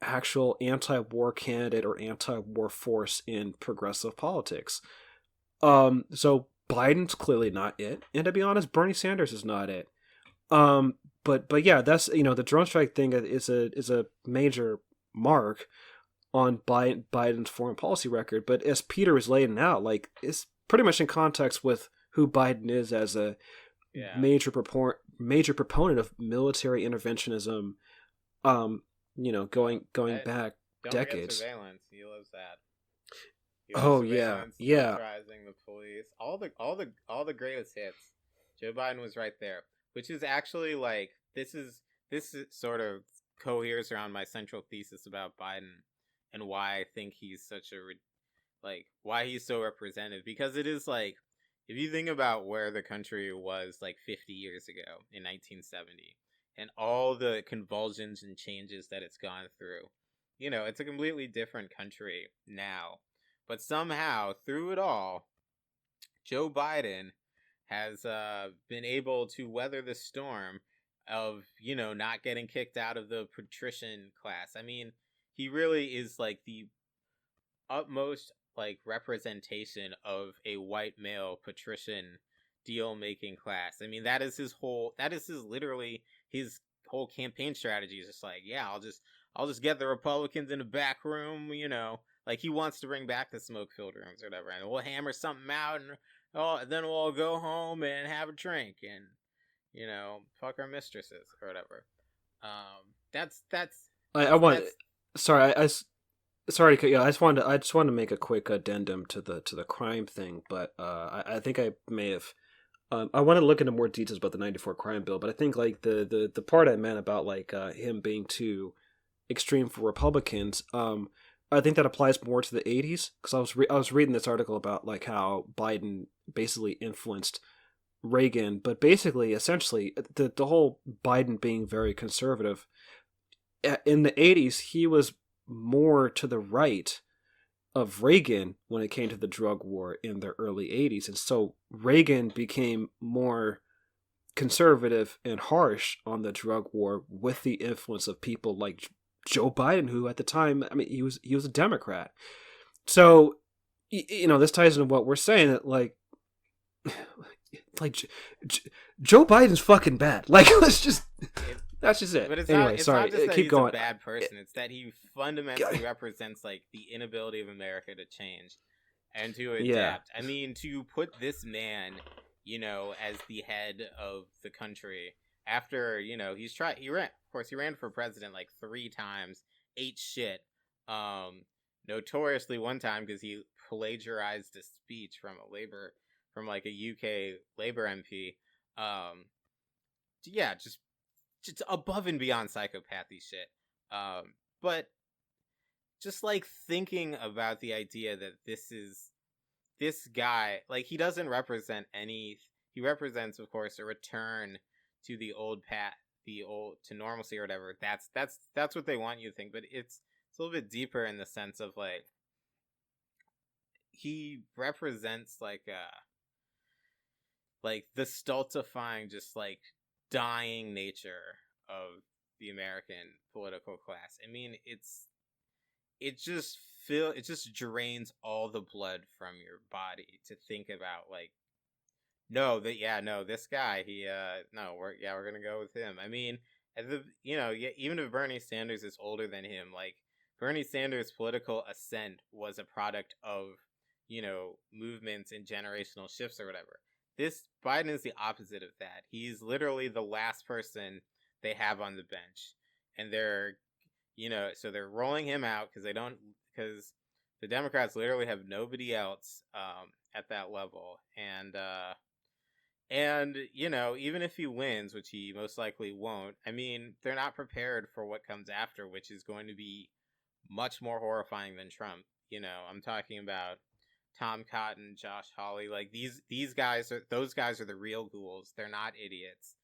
actual anti-war candidate or anti-war force in progressive politics. So Biden's clearly not it, and to be honest, Bernie Sanders is not it. But yeah, that's the drone strike thing is a major mark on Biden's foreign policy record. But as Peter is laying out, like it's pretty much in context with who Biden is as a Yeah. major proponent of military interventionism. Going back Don't decades. forget surveillance. He loves that. Oh yeah, yeah. Militarizing the police, all the greatest hits. Joe Biden was right there, which is actually like this is sort of coheres around my central thesis about Biden and why I think he's such a why he's so representative, because it is like if you think about where the country was like 50 years ago in 1970 and all the convulsions and changes that it's gone through, it's a completely different country now. But somehow, through it all, Joe Biden has been able to weather the storm of, not getting kicked out of the patrician class. I mean, he really is like the utmost like representation of a white male patrician deal making class. I mean, that is his literally his whole campaign strategy is just like, yeah, I'll just get the Republicans in the back room, like he wants to bring back the smoke filled rooms or whatever, and we'll hammer something out, and then we'll all go home and have a drink and fuck our mistresses or whatever. That's I want. that's Sorry, sorry to cut you. I just wanted to make a quick addendum to the crime thing, but I think I may have. I want to look into more details about the '94 crime bill, but I think like the part I meant about like him being too extreme for Republicans. I think that applies more to the '80s because I was reading this article about like how Biden basically influenced Reagan, but basically, essentially, the whole Biden being very conservative in the '80s, he was more to the right of Reagan when it came to the drug war in the early '80s, and so Reagan became more conservative and harsh on the drug war with the influence of people like Joe Biden, who at the time, I mean, he was a Democrat. So, this ties into what we're saying that like Joe Biden's fucking bad. Like, that's just it. But it's Anyway, not. It's sorry. not just that Keep he's going. a bad person. It's that he fundamentally represents like the inability of America to change and to adapt. Yeah. I mean, to put this man, as the head of the country after he's tried. He ran. Of course, he ran for president like 3 times, ate shit. Notoriously one time because he plagiarized a speech from like a UK Labour MP. Yeah, just above and beyond psychopathy shit. But just like thinking about the idea that this guy, like he doesn't represent any. He represents, of course, a return to the old to normalcy or whatever. That's what they want you to think. But it's a little bit deeper in the sense of like he represents like the stultifying, just like dying nature of the American political class. I mean, it just drains all the blood from your body to think about like this guy we're gonna go with him. I mean, even if Bernie Sanders is older than him, like Bernie Sanders' political ascent was a product of movements and generational shifts or whatever. This Biden is the opposite of that. He's literally the last person they have on the bench, and so they're rolling him out because the Democrats literally have nobody else at that level, and even if he wins, which he most likely won't, I mean, they're not prepared for what comes after, which is going to be much more horrifying than Trump. I'm talking about Tom Cotton, Josh Hawley, like those guys are the real ghouls. They're not idiots.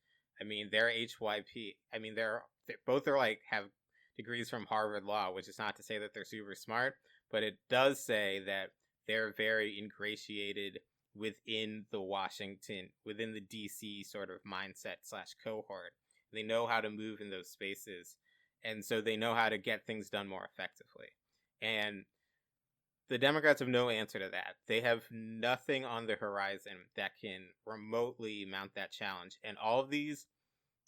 I mean, they're HYP. I mean, they're both are like have degrees from Harvard Law, which is not to say that they're super smart, but it does say that they're very ingratiated within the DC sort of mindset / cohort. They know how to move in those spaces, and so they know how to get things done more effectively. And the Democrats have no answer to that. They have nothing on the horizon that can remotely mount that challenge. And all of these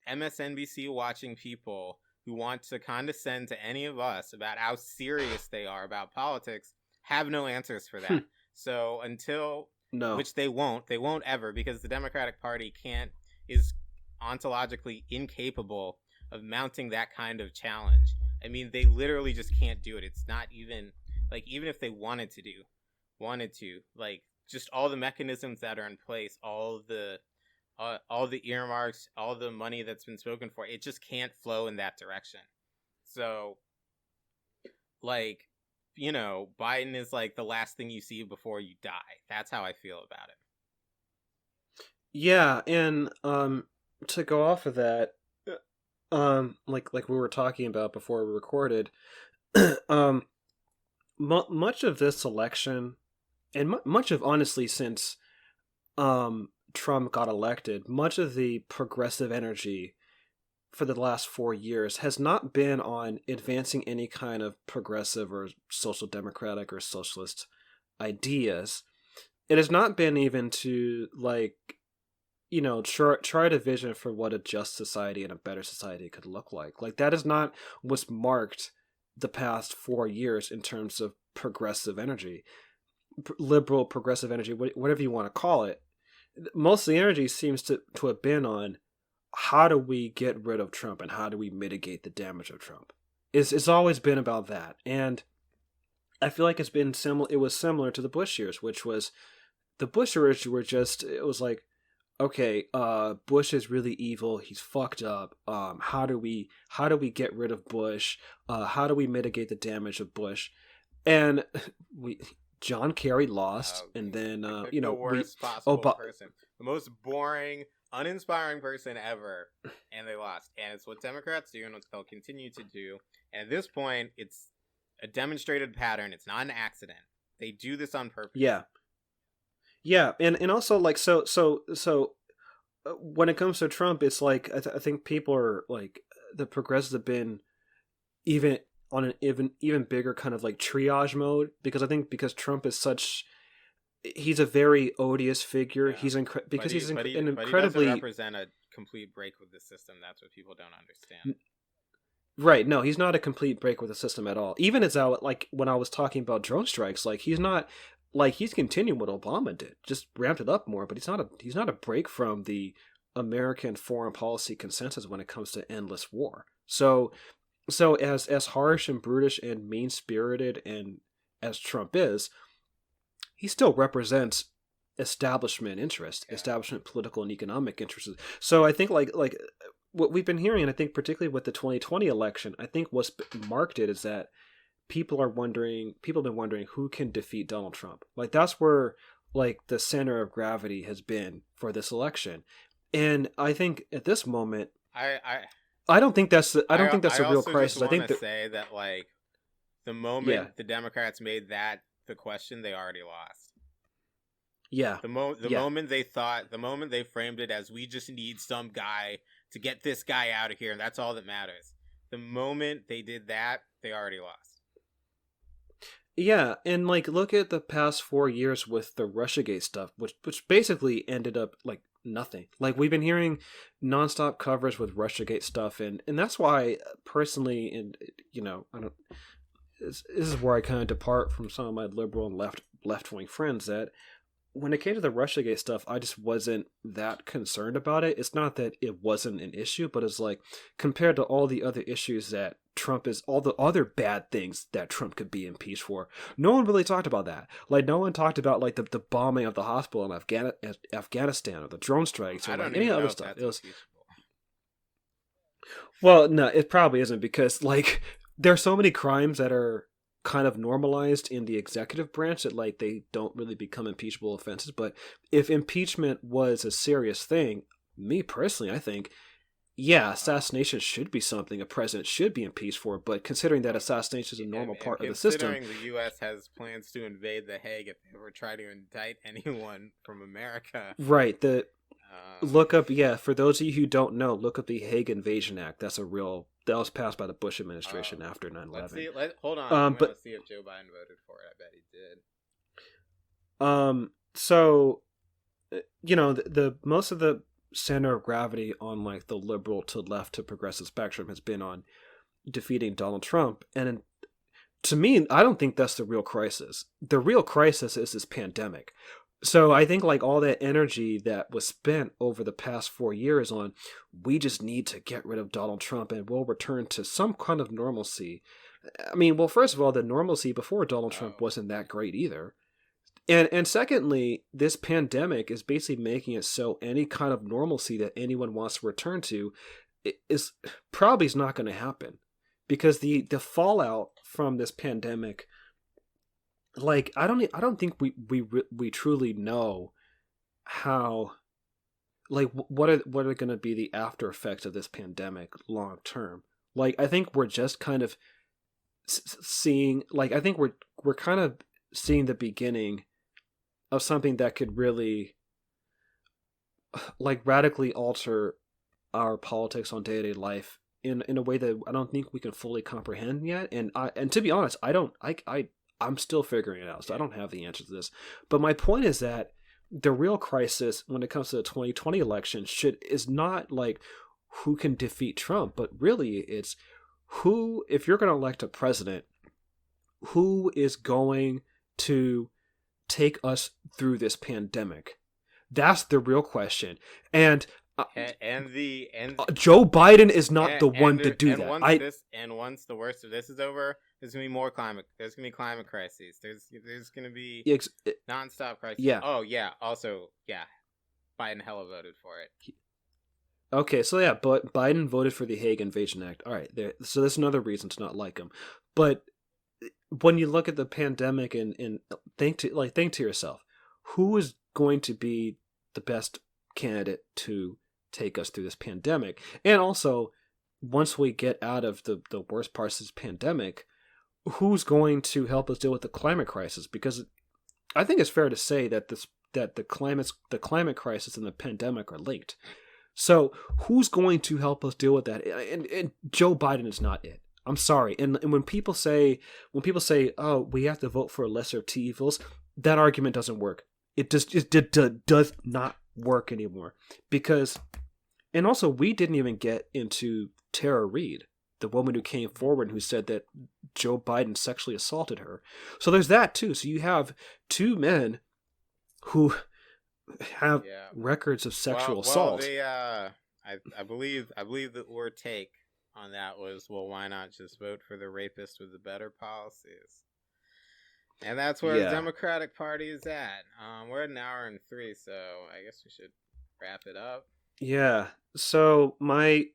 MSNBC watching people who want to condescend to any of us about how serious they are about politics have no answers for that. So until, No. which they won't ever, because the Democratic Party is ontologically incapable of mounting that kind of challenge. I mean, they literally just can't do it. It's not even, like, even if they wanted to, like, just all the mechanisms that are in place, all the earmarks, all the money that's been spoken for, it just can't flow in that direction. So, like, you know, Biden is like the last thing you see before you die. That's how I feel about it. Yeah, and to go off of that, like we were talking about before we recorded, much of this election, and much of, honestly, since Trump got elected, much of the progressive energy for the last 4 years has not been on advancing any kind of progressive or social democratic or socialist ideas. It has not been even to, like, you know, try to vision for what a just society and a better society could look like. Like, that is not what's marked the past 4 years in terms of progressive energy, liberal progressive energy, whatever you want to call it. Most of the energy seems to have been on how do we get rid of Trump and how do we mitigate the damage of Trump. It's always been about that. And I feel like it was similar to the Bush years, which was the Bush years were just, it was like, okay, Bush is really evil. He's fucked up. How do we get rid of Bush? How do we mitigate the damage of Bush? And John Kerry lost, and then you know, the worst possible person, the most boring, uninspiring person ever, and they lost. And it's what Democrats do, and what they'll continue to do. And at this point, it's a demonstrated pattern. It's not an accident. They do this on purpose. Yeah, and also, like, so when it comes to Trump, it's like I think people are like, the progressives have been even on an even bigger kind of like triage mode, because Trump is he's a very odious figure. Yeah. He's incredibly. But he doesn't represent a complete break with the system. That's what people don't understand. Right. No, he's not a complete break with the system at all. Even as like when I was talking about drone strikes, like, he's not, like, he's continuing what Obama did, just ramped it up more, but he's not a break from the American foreign policy consensus when it comes to endless war. So as harsh and brutish and mean-spirited and as Trump is, he still represents establishment interest, establishment political and economic interests. So I think like what we've been hearing, and I think particularly with the 2020 election, I think what's marked it is that people have been wondering who can defeat Donald Trump. Like, that's where, like, the center of gravity has been for this election. And I think at this moment, I don't think that's a real crisis. I think say that, like, the moment the Democrats made that the question, they already lost. Yeah. The moment they framed it as, we just need some guy to get this guy out of here, and that's all that matters. The moment they did that, they already lost. Yeah, and, like, look at the past 4 years with the Russiagate stuff, which basically ended up like nothing. Like, we've been hearing nonstop coverage with Russiagate stuff, and that's why, personally, and, you know, this is where I kind of depart from some of my liberal and left-wing friends, that when it came to the Russiagate stuff, I just wasn't that concerned about it. It's not that it wasn't an issue, but it's like, compared to all the other issues that Trump is, all the other bad things that Trump could be impeached for, no one really talked about that. Like, no one talked about, like, the bombing of the hospital in Afghanistan, or the drone strikes, or like any other stuff. It was, well, no, it probably isn't, because, like, there's so many crimes that are kind of normalized in the executive branch that, like, they don't really become impeachable offenses. But if impeachment was a serious thing, me personally, I think, assassination should be something a president should be impeached for. But considering that assassination is a normal part of the system, considering the U.S. has plans to invade The Hague if they ever try to indict anyone from America, right? Look up, for those of you who don't know, look up the Hague Invasion Act. That's a real that was passed by the Bush Oh, administration after 9/11. let's see. Hold on. I'm gonna But see if Joe Biden voted for it. I bet he did. so the most of the center of gravity on like the liberal to left to progressive spectrum has been on defeating Donald Trump, and to me, I don't think that's the real crisis. The real crisis is this pandemic. So I think like all that energy that was spent over the past 4 years on, we just need to get rid of Donald Trump and we'll return to some kind of normalcy. I mean, well, first of all, the normalcy before Donald Trump Oh, wasn't that great either. And secondly, this pandemic is basically making it so any kind of normalcy that anyone wants to return to is probably is not going to happen, because the fallout from this pandemic, like I don't think we truly know how, like what are going to be the after effects of this pandemic long term. Like I think we're just kind of seeing, like I think we're kind of seeing the beginning of something that could really like radically alter our politics on day-to-day life in a way that I don't think we can fully comprehend yet. And to be honest, I'm still figuring it out, so I don't have the answer to this. But my point is that the real crisis when it comes to the 2020 election is not like who can defeat Trump, but really it's who, if you're going to elect a president, who is going to take us through this pandemic? That's the real question. And Joe Biden is not the one to do that. Once the worst of this is over, there's gonna be more climate. There's gonna be climate crises. There's gonna be nonstop crises. Yeah. Oh yeah. Also yeah, Biden hella voted for it. Okay, so yeah, but Biden voted for the Hague Invasion Act. All right, so that's another reason to not like him. But when you look at the pandemic and think to yourself, who is going to be the best candidate to take us through this pandemic? And also, once we get out of the worst parts of this pandemic, who's going to help us deal with the climate crisis? Because I think it's fair to say that the climate crisis and the pandemic are linked. So who's going to help us deal with that? And Joe Biden is not it. I'm sorry. And when people say, oh, we have to vote for a lesser of two evils, that argument doesn't work. It does not work anymore. Because, and also, we didn't even get into Tara Reid, the woman who came forward and who said that Joe Biden sexually assaulted her. So there's that too. So you have two men who have records of sexual assault. They, I believe the take on that was, well, why not just vote for the rapist with the better policies? And that's where the Democratic Party is at. We're at an hour and 3, so I guess we should wrap it up. Yeah. So my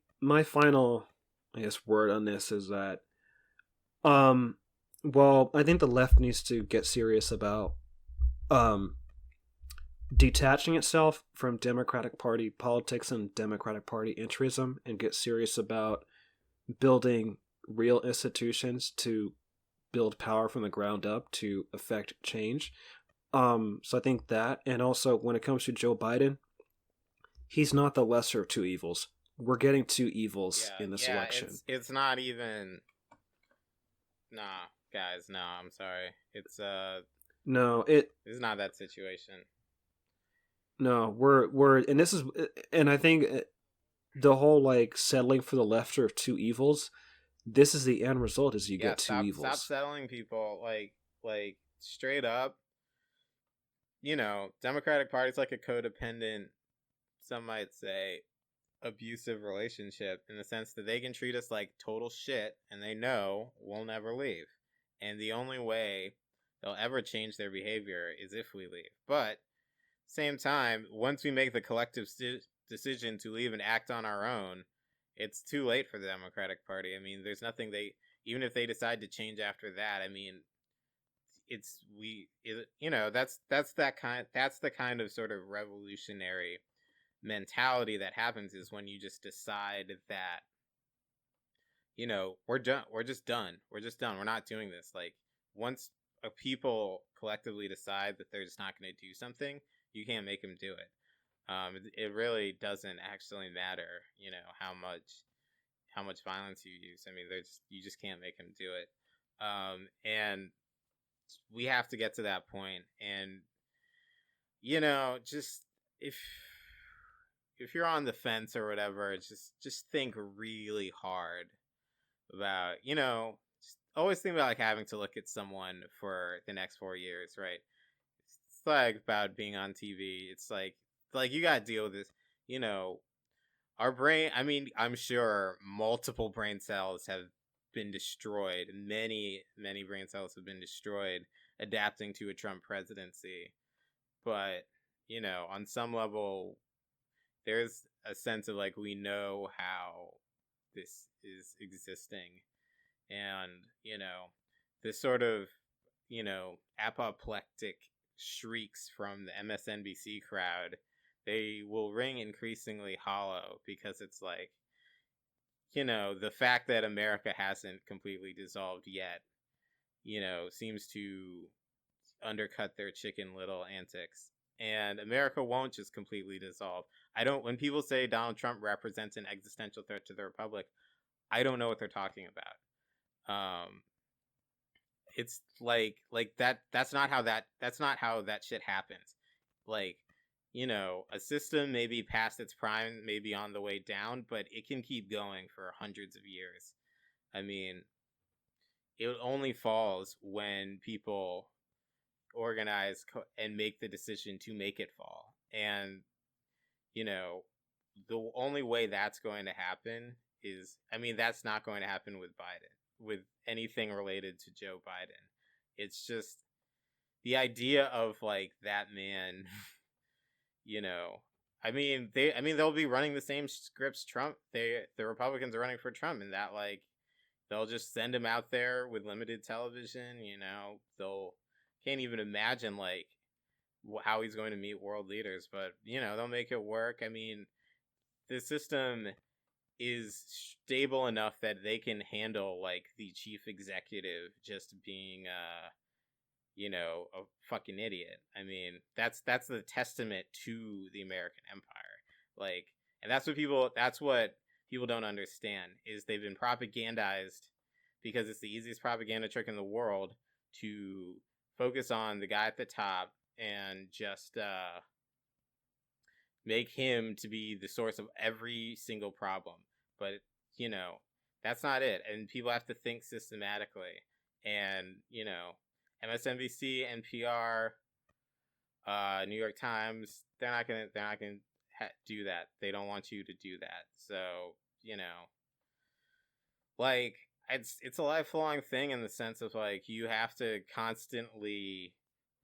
final, I guess, word on this is that, well, I think the left needs to get serious about detaching itself from Democratic Party politics and Democratic Party interism, and get serious about building real institutions to build power from the ground up to affect change. So I think that, and also when it comes to Joe Biden, he's not the lesser of two evils. We're getting two evils in this election. It's not even. Nah, guys, no, I'm sorry. It's no, it's not that situation. No, we're and this is, and I think the whole like settling for the lesser of two evils, this is the end result, is you get two evils. Stop settling, people. Like straight up, Democratic Party's like a codependent, some might say, abusive relationship, in the sense that they can treat us like total shit and they know we'll never leave. And the only way they'll ever change their behavior is if we leave. But same time, once we make the collective decision to leave and act on our own, it's too late for the Democratic Party. I mean, there's nothing even if they decide to change after that, I mean, that's the kind of sort of revolutionary mentality that happens, is when you just decide that, we're done. We're just done. We're not doing this. Like, once a people collectively decide that they're just not going to do something, you can't make them do it. It really doesn't actually matter, how how much violence you use. I mean, you just can't make him do it. And we have to get to that point. And just if you're on the fence or whatever, just think really hard about, just always think about like having to look at someone for the next 4 years, right? It's like about being on TV. It's like you gotta deal with this, our brain. I mean, I'm sure multiple brain cells have been destroyed. Many brain cells have been destroyed adapting to a Trump presidency. But on some level, there's a sense of like we know how this is existing, and this sort of apoplectic shrieks from the MSNBC crowd, they will ring increasingly hollow, because it's like the fact that America hasn't completely dissolved yet seems to undercut their Chicken Little antics. And America won't just completely dissolve. When people say Donald Trump represents an existential threat to the republic, I don't know what they're talking about. It's like that's not how that shit happens. Like, a system may be past its prime, may be on the way down, but it can keep going for hundreds of years. I mean, it only falls when people organize and make the decision to make it fall. And the only way that's going to happen is, I mean, that's not going to happen with Biden, with anything related to Joe Biden. It's just the idea of like that man they'll be running the same scripts the Republicans are running for Trump, and that like they'll just send him out there with limited television. They'll can't even imagine like how he's going to meet world leaders, but they'll make it work. I mean, the system is stable enough that they can handle like the chief executive just being a fucking idiot. I mean, that's the testament to the American empire. Like, and that's what people don't understand, is they've been propagandized, because it's the easiest propaganda trick in the world to focus on the guy at the top and just make him to be the source of every single problem. But that's not it, and people have to think systematically. And MSNBC, NPR, New York Times, they're not gonna do that. They don't want you to do that. So like it's a lifelong thing, in the sense of like you have to constantly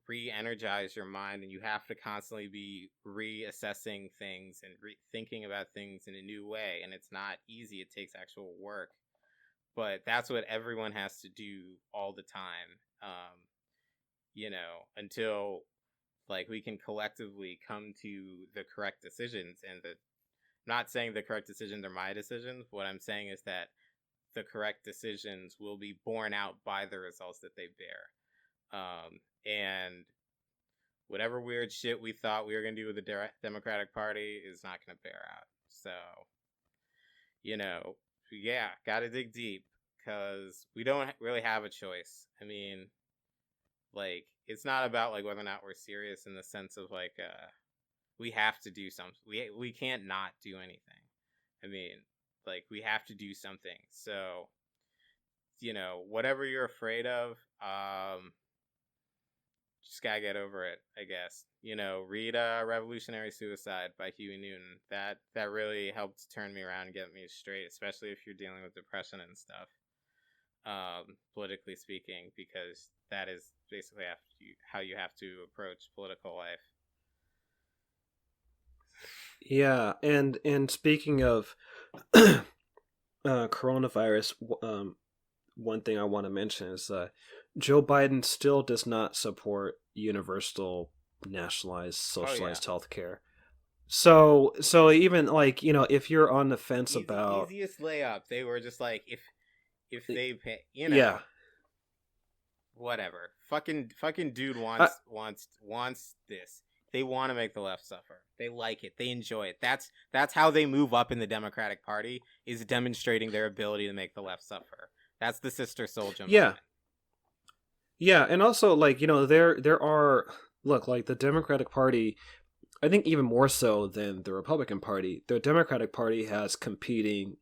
re-energize your mind, and you have to constantly be reassessing things and thinking about things in a new way. And it's not easy. It takes actual work, but that's what everyone has to do all the time. Until like we can collectively come to the correct decisions. And I'm not saying the correct decisions are my decisions. What I'm saying is that the correct decisions will be borne out by the results that they bear. And whatever weird shit we thought we were going to do with the Democratic Party is not going to bear out. So, yeah, got to dig deep, because we don't really have a choice. I mean, like, it's not about like whether or not we're serious, in the sense of like we have to do something. We can't not do anything. I mean, like, we have to do something. So, whatever you're afraid of, just gotta get over it, I guess. Read Revolutionary Suicide by Huey Newton. That really helped turn me around and get me straight, especially if you're dealing with depression and stuff. Politically speaking, because that is basically how you have to approach political life. Yeah, and speaking of coronavirus, one thing I want to mention is Joe Biden still does not support universal, nationalized, socialized health care. So even like if you're on the fence about easiest layup, they were just like if they pay, yeah, whatever. Fucking dude wants this. They want to make the left suffer. They like it. They enjoy it. That's how they move up in the Democratic Party, is demonstrating their ability to make the left suffer. That's the Sister Souljah moment. Yeah, and also, like, there are, look, like, the Democratic Party, I think even more so than the Republican Party, the Democratic Party has competing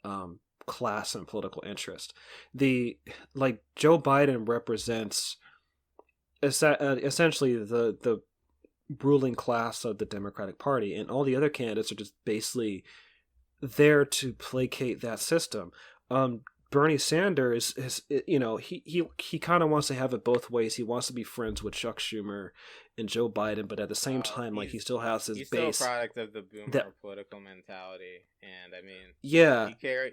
class and political interest. Joe Biden represents essentially the ruling class of the Democratic Party, and all the other candidates are just basically there to placate that system. Bernie Sanders is, he kind of wants to have it both ways. He wants to be friends with Chuck Schumer and Joe Biden, but at the same time, like, he still has his base. He's still a product of the boomer political mentality, and I mean, yeah,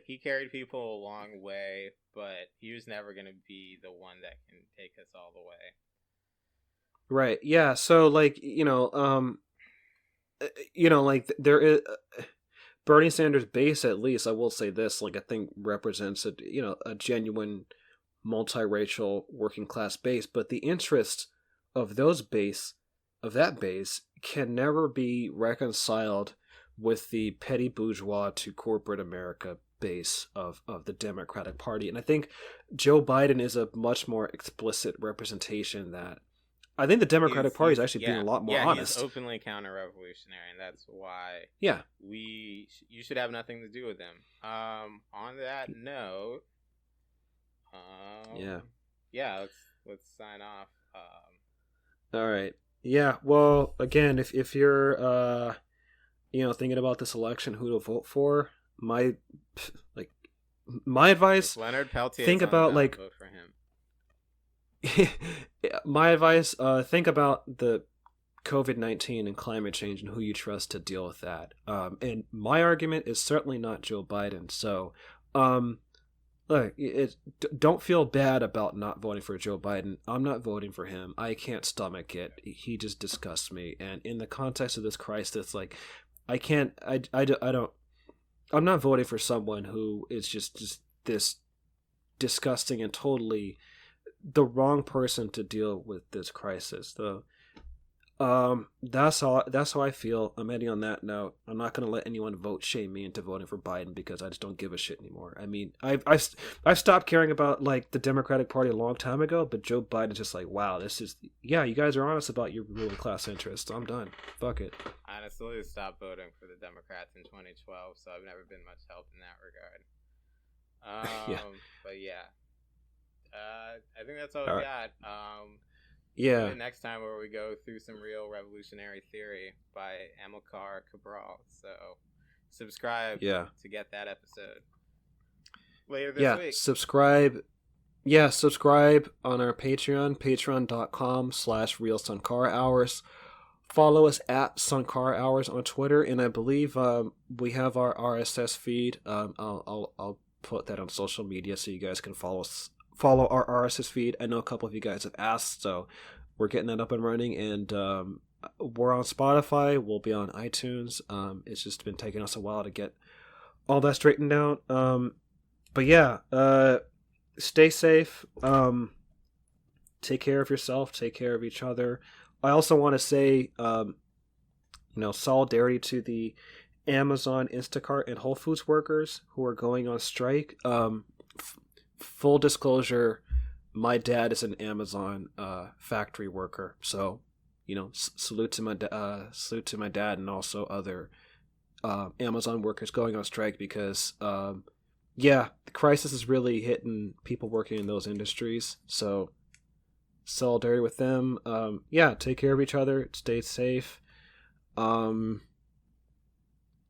he carried people a long way, but he was never going to be the one that can take us all the way. Right. Yeah. So, like, like, there is Bernie Sanders' base, at least, I will say this, like, I think represents a genuine multiracial working class base, but the interests of that base can never be reconciled with the petty bourgeois to corporate America base of the Democratic Party. And I think Joe Biden is a much more explicit representation that I think the Democratic Party is actually being a lot more honest. He's openly counter-revolutionary, and that's why you should have nothing to do with him. On that note, let's sign off. All right. Yeah. Well, again, if you're thinking about this election, who to vote for, my advice. If Leonard Peltier, think about vote for him. My advice, think about the COVID-19 and climate change and who you trust to deal with that. And my argument is certainly not Joe Biden. So, look, don't feel bad about not voting for Joe Biden. I'm not voting for him. I can't stomach it. He just disgusts me. And in the context of this crisis, like, I'm not voting for someone who is just this disgusting and totally the wrong person to deal with this crisis. That's how I feel. I'm ending on that note. I'm not going to let anyone vote shame me into voting for Biden because I just don't give a shit anymore. I mean, I've stopped caring about, like, the Democratic Party a long time ago, but Joe Biden's just like, wow, you guys are honest about your ruling class interests. I'm done. Fuck it. I honestly stopped voting for the Democrats in 2012, so I've never been much help in that regard. But yeah. I think that's all we got. Next time where we go through some real revolutionary theory by Amilcar Cabral. So subscribe to get that episode later this week. Subscribe on our Patreon, patreon.com/RealSunCarHours. Follow us at Suncar Hours on Twitter, and I believe we have our RSS feed. I'll put that on social media so you guys can follow our RSS feed. I know a couple of you guys have asked, so we're getting that up and running, and we're on Spotify. We'll be on iTunes. It's just been taking us a while to get all that straightened out. But yeah, stay safe. Take care of yourself. Take care of each other. I also want to say, solidarity to the Amazon, Instacart, and Whole Foods workers who are going on strike. Full disclosure, my dad is an Amazon factory worker, so salute to my dad and also other Amazon workers going on strike because the crisis is really hitting people working in those industries. So solidarity with them. Take care of each other. Stay safe.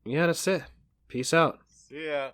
That's it. Peace out. See ya.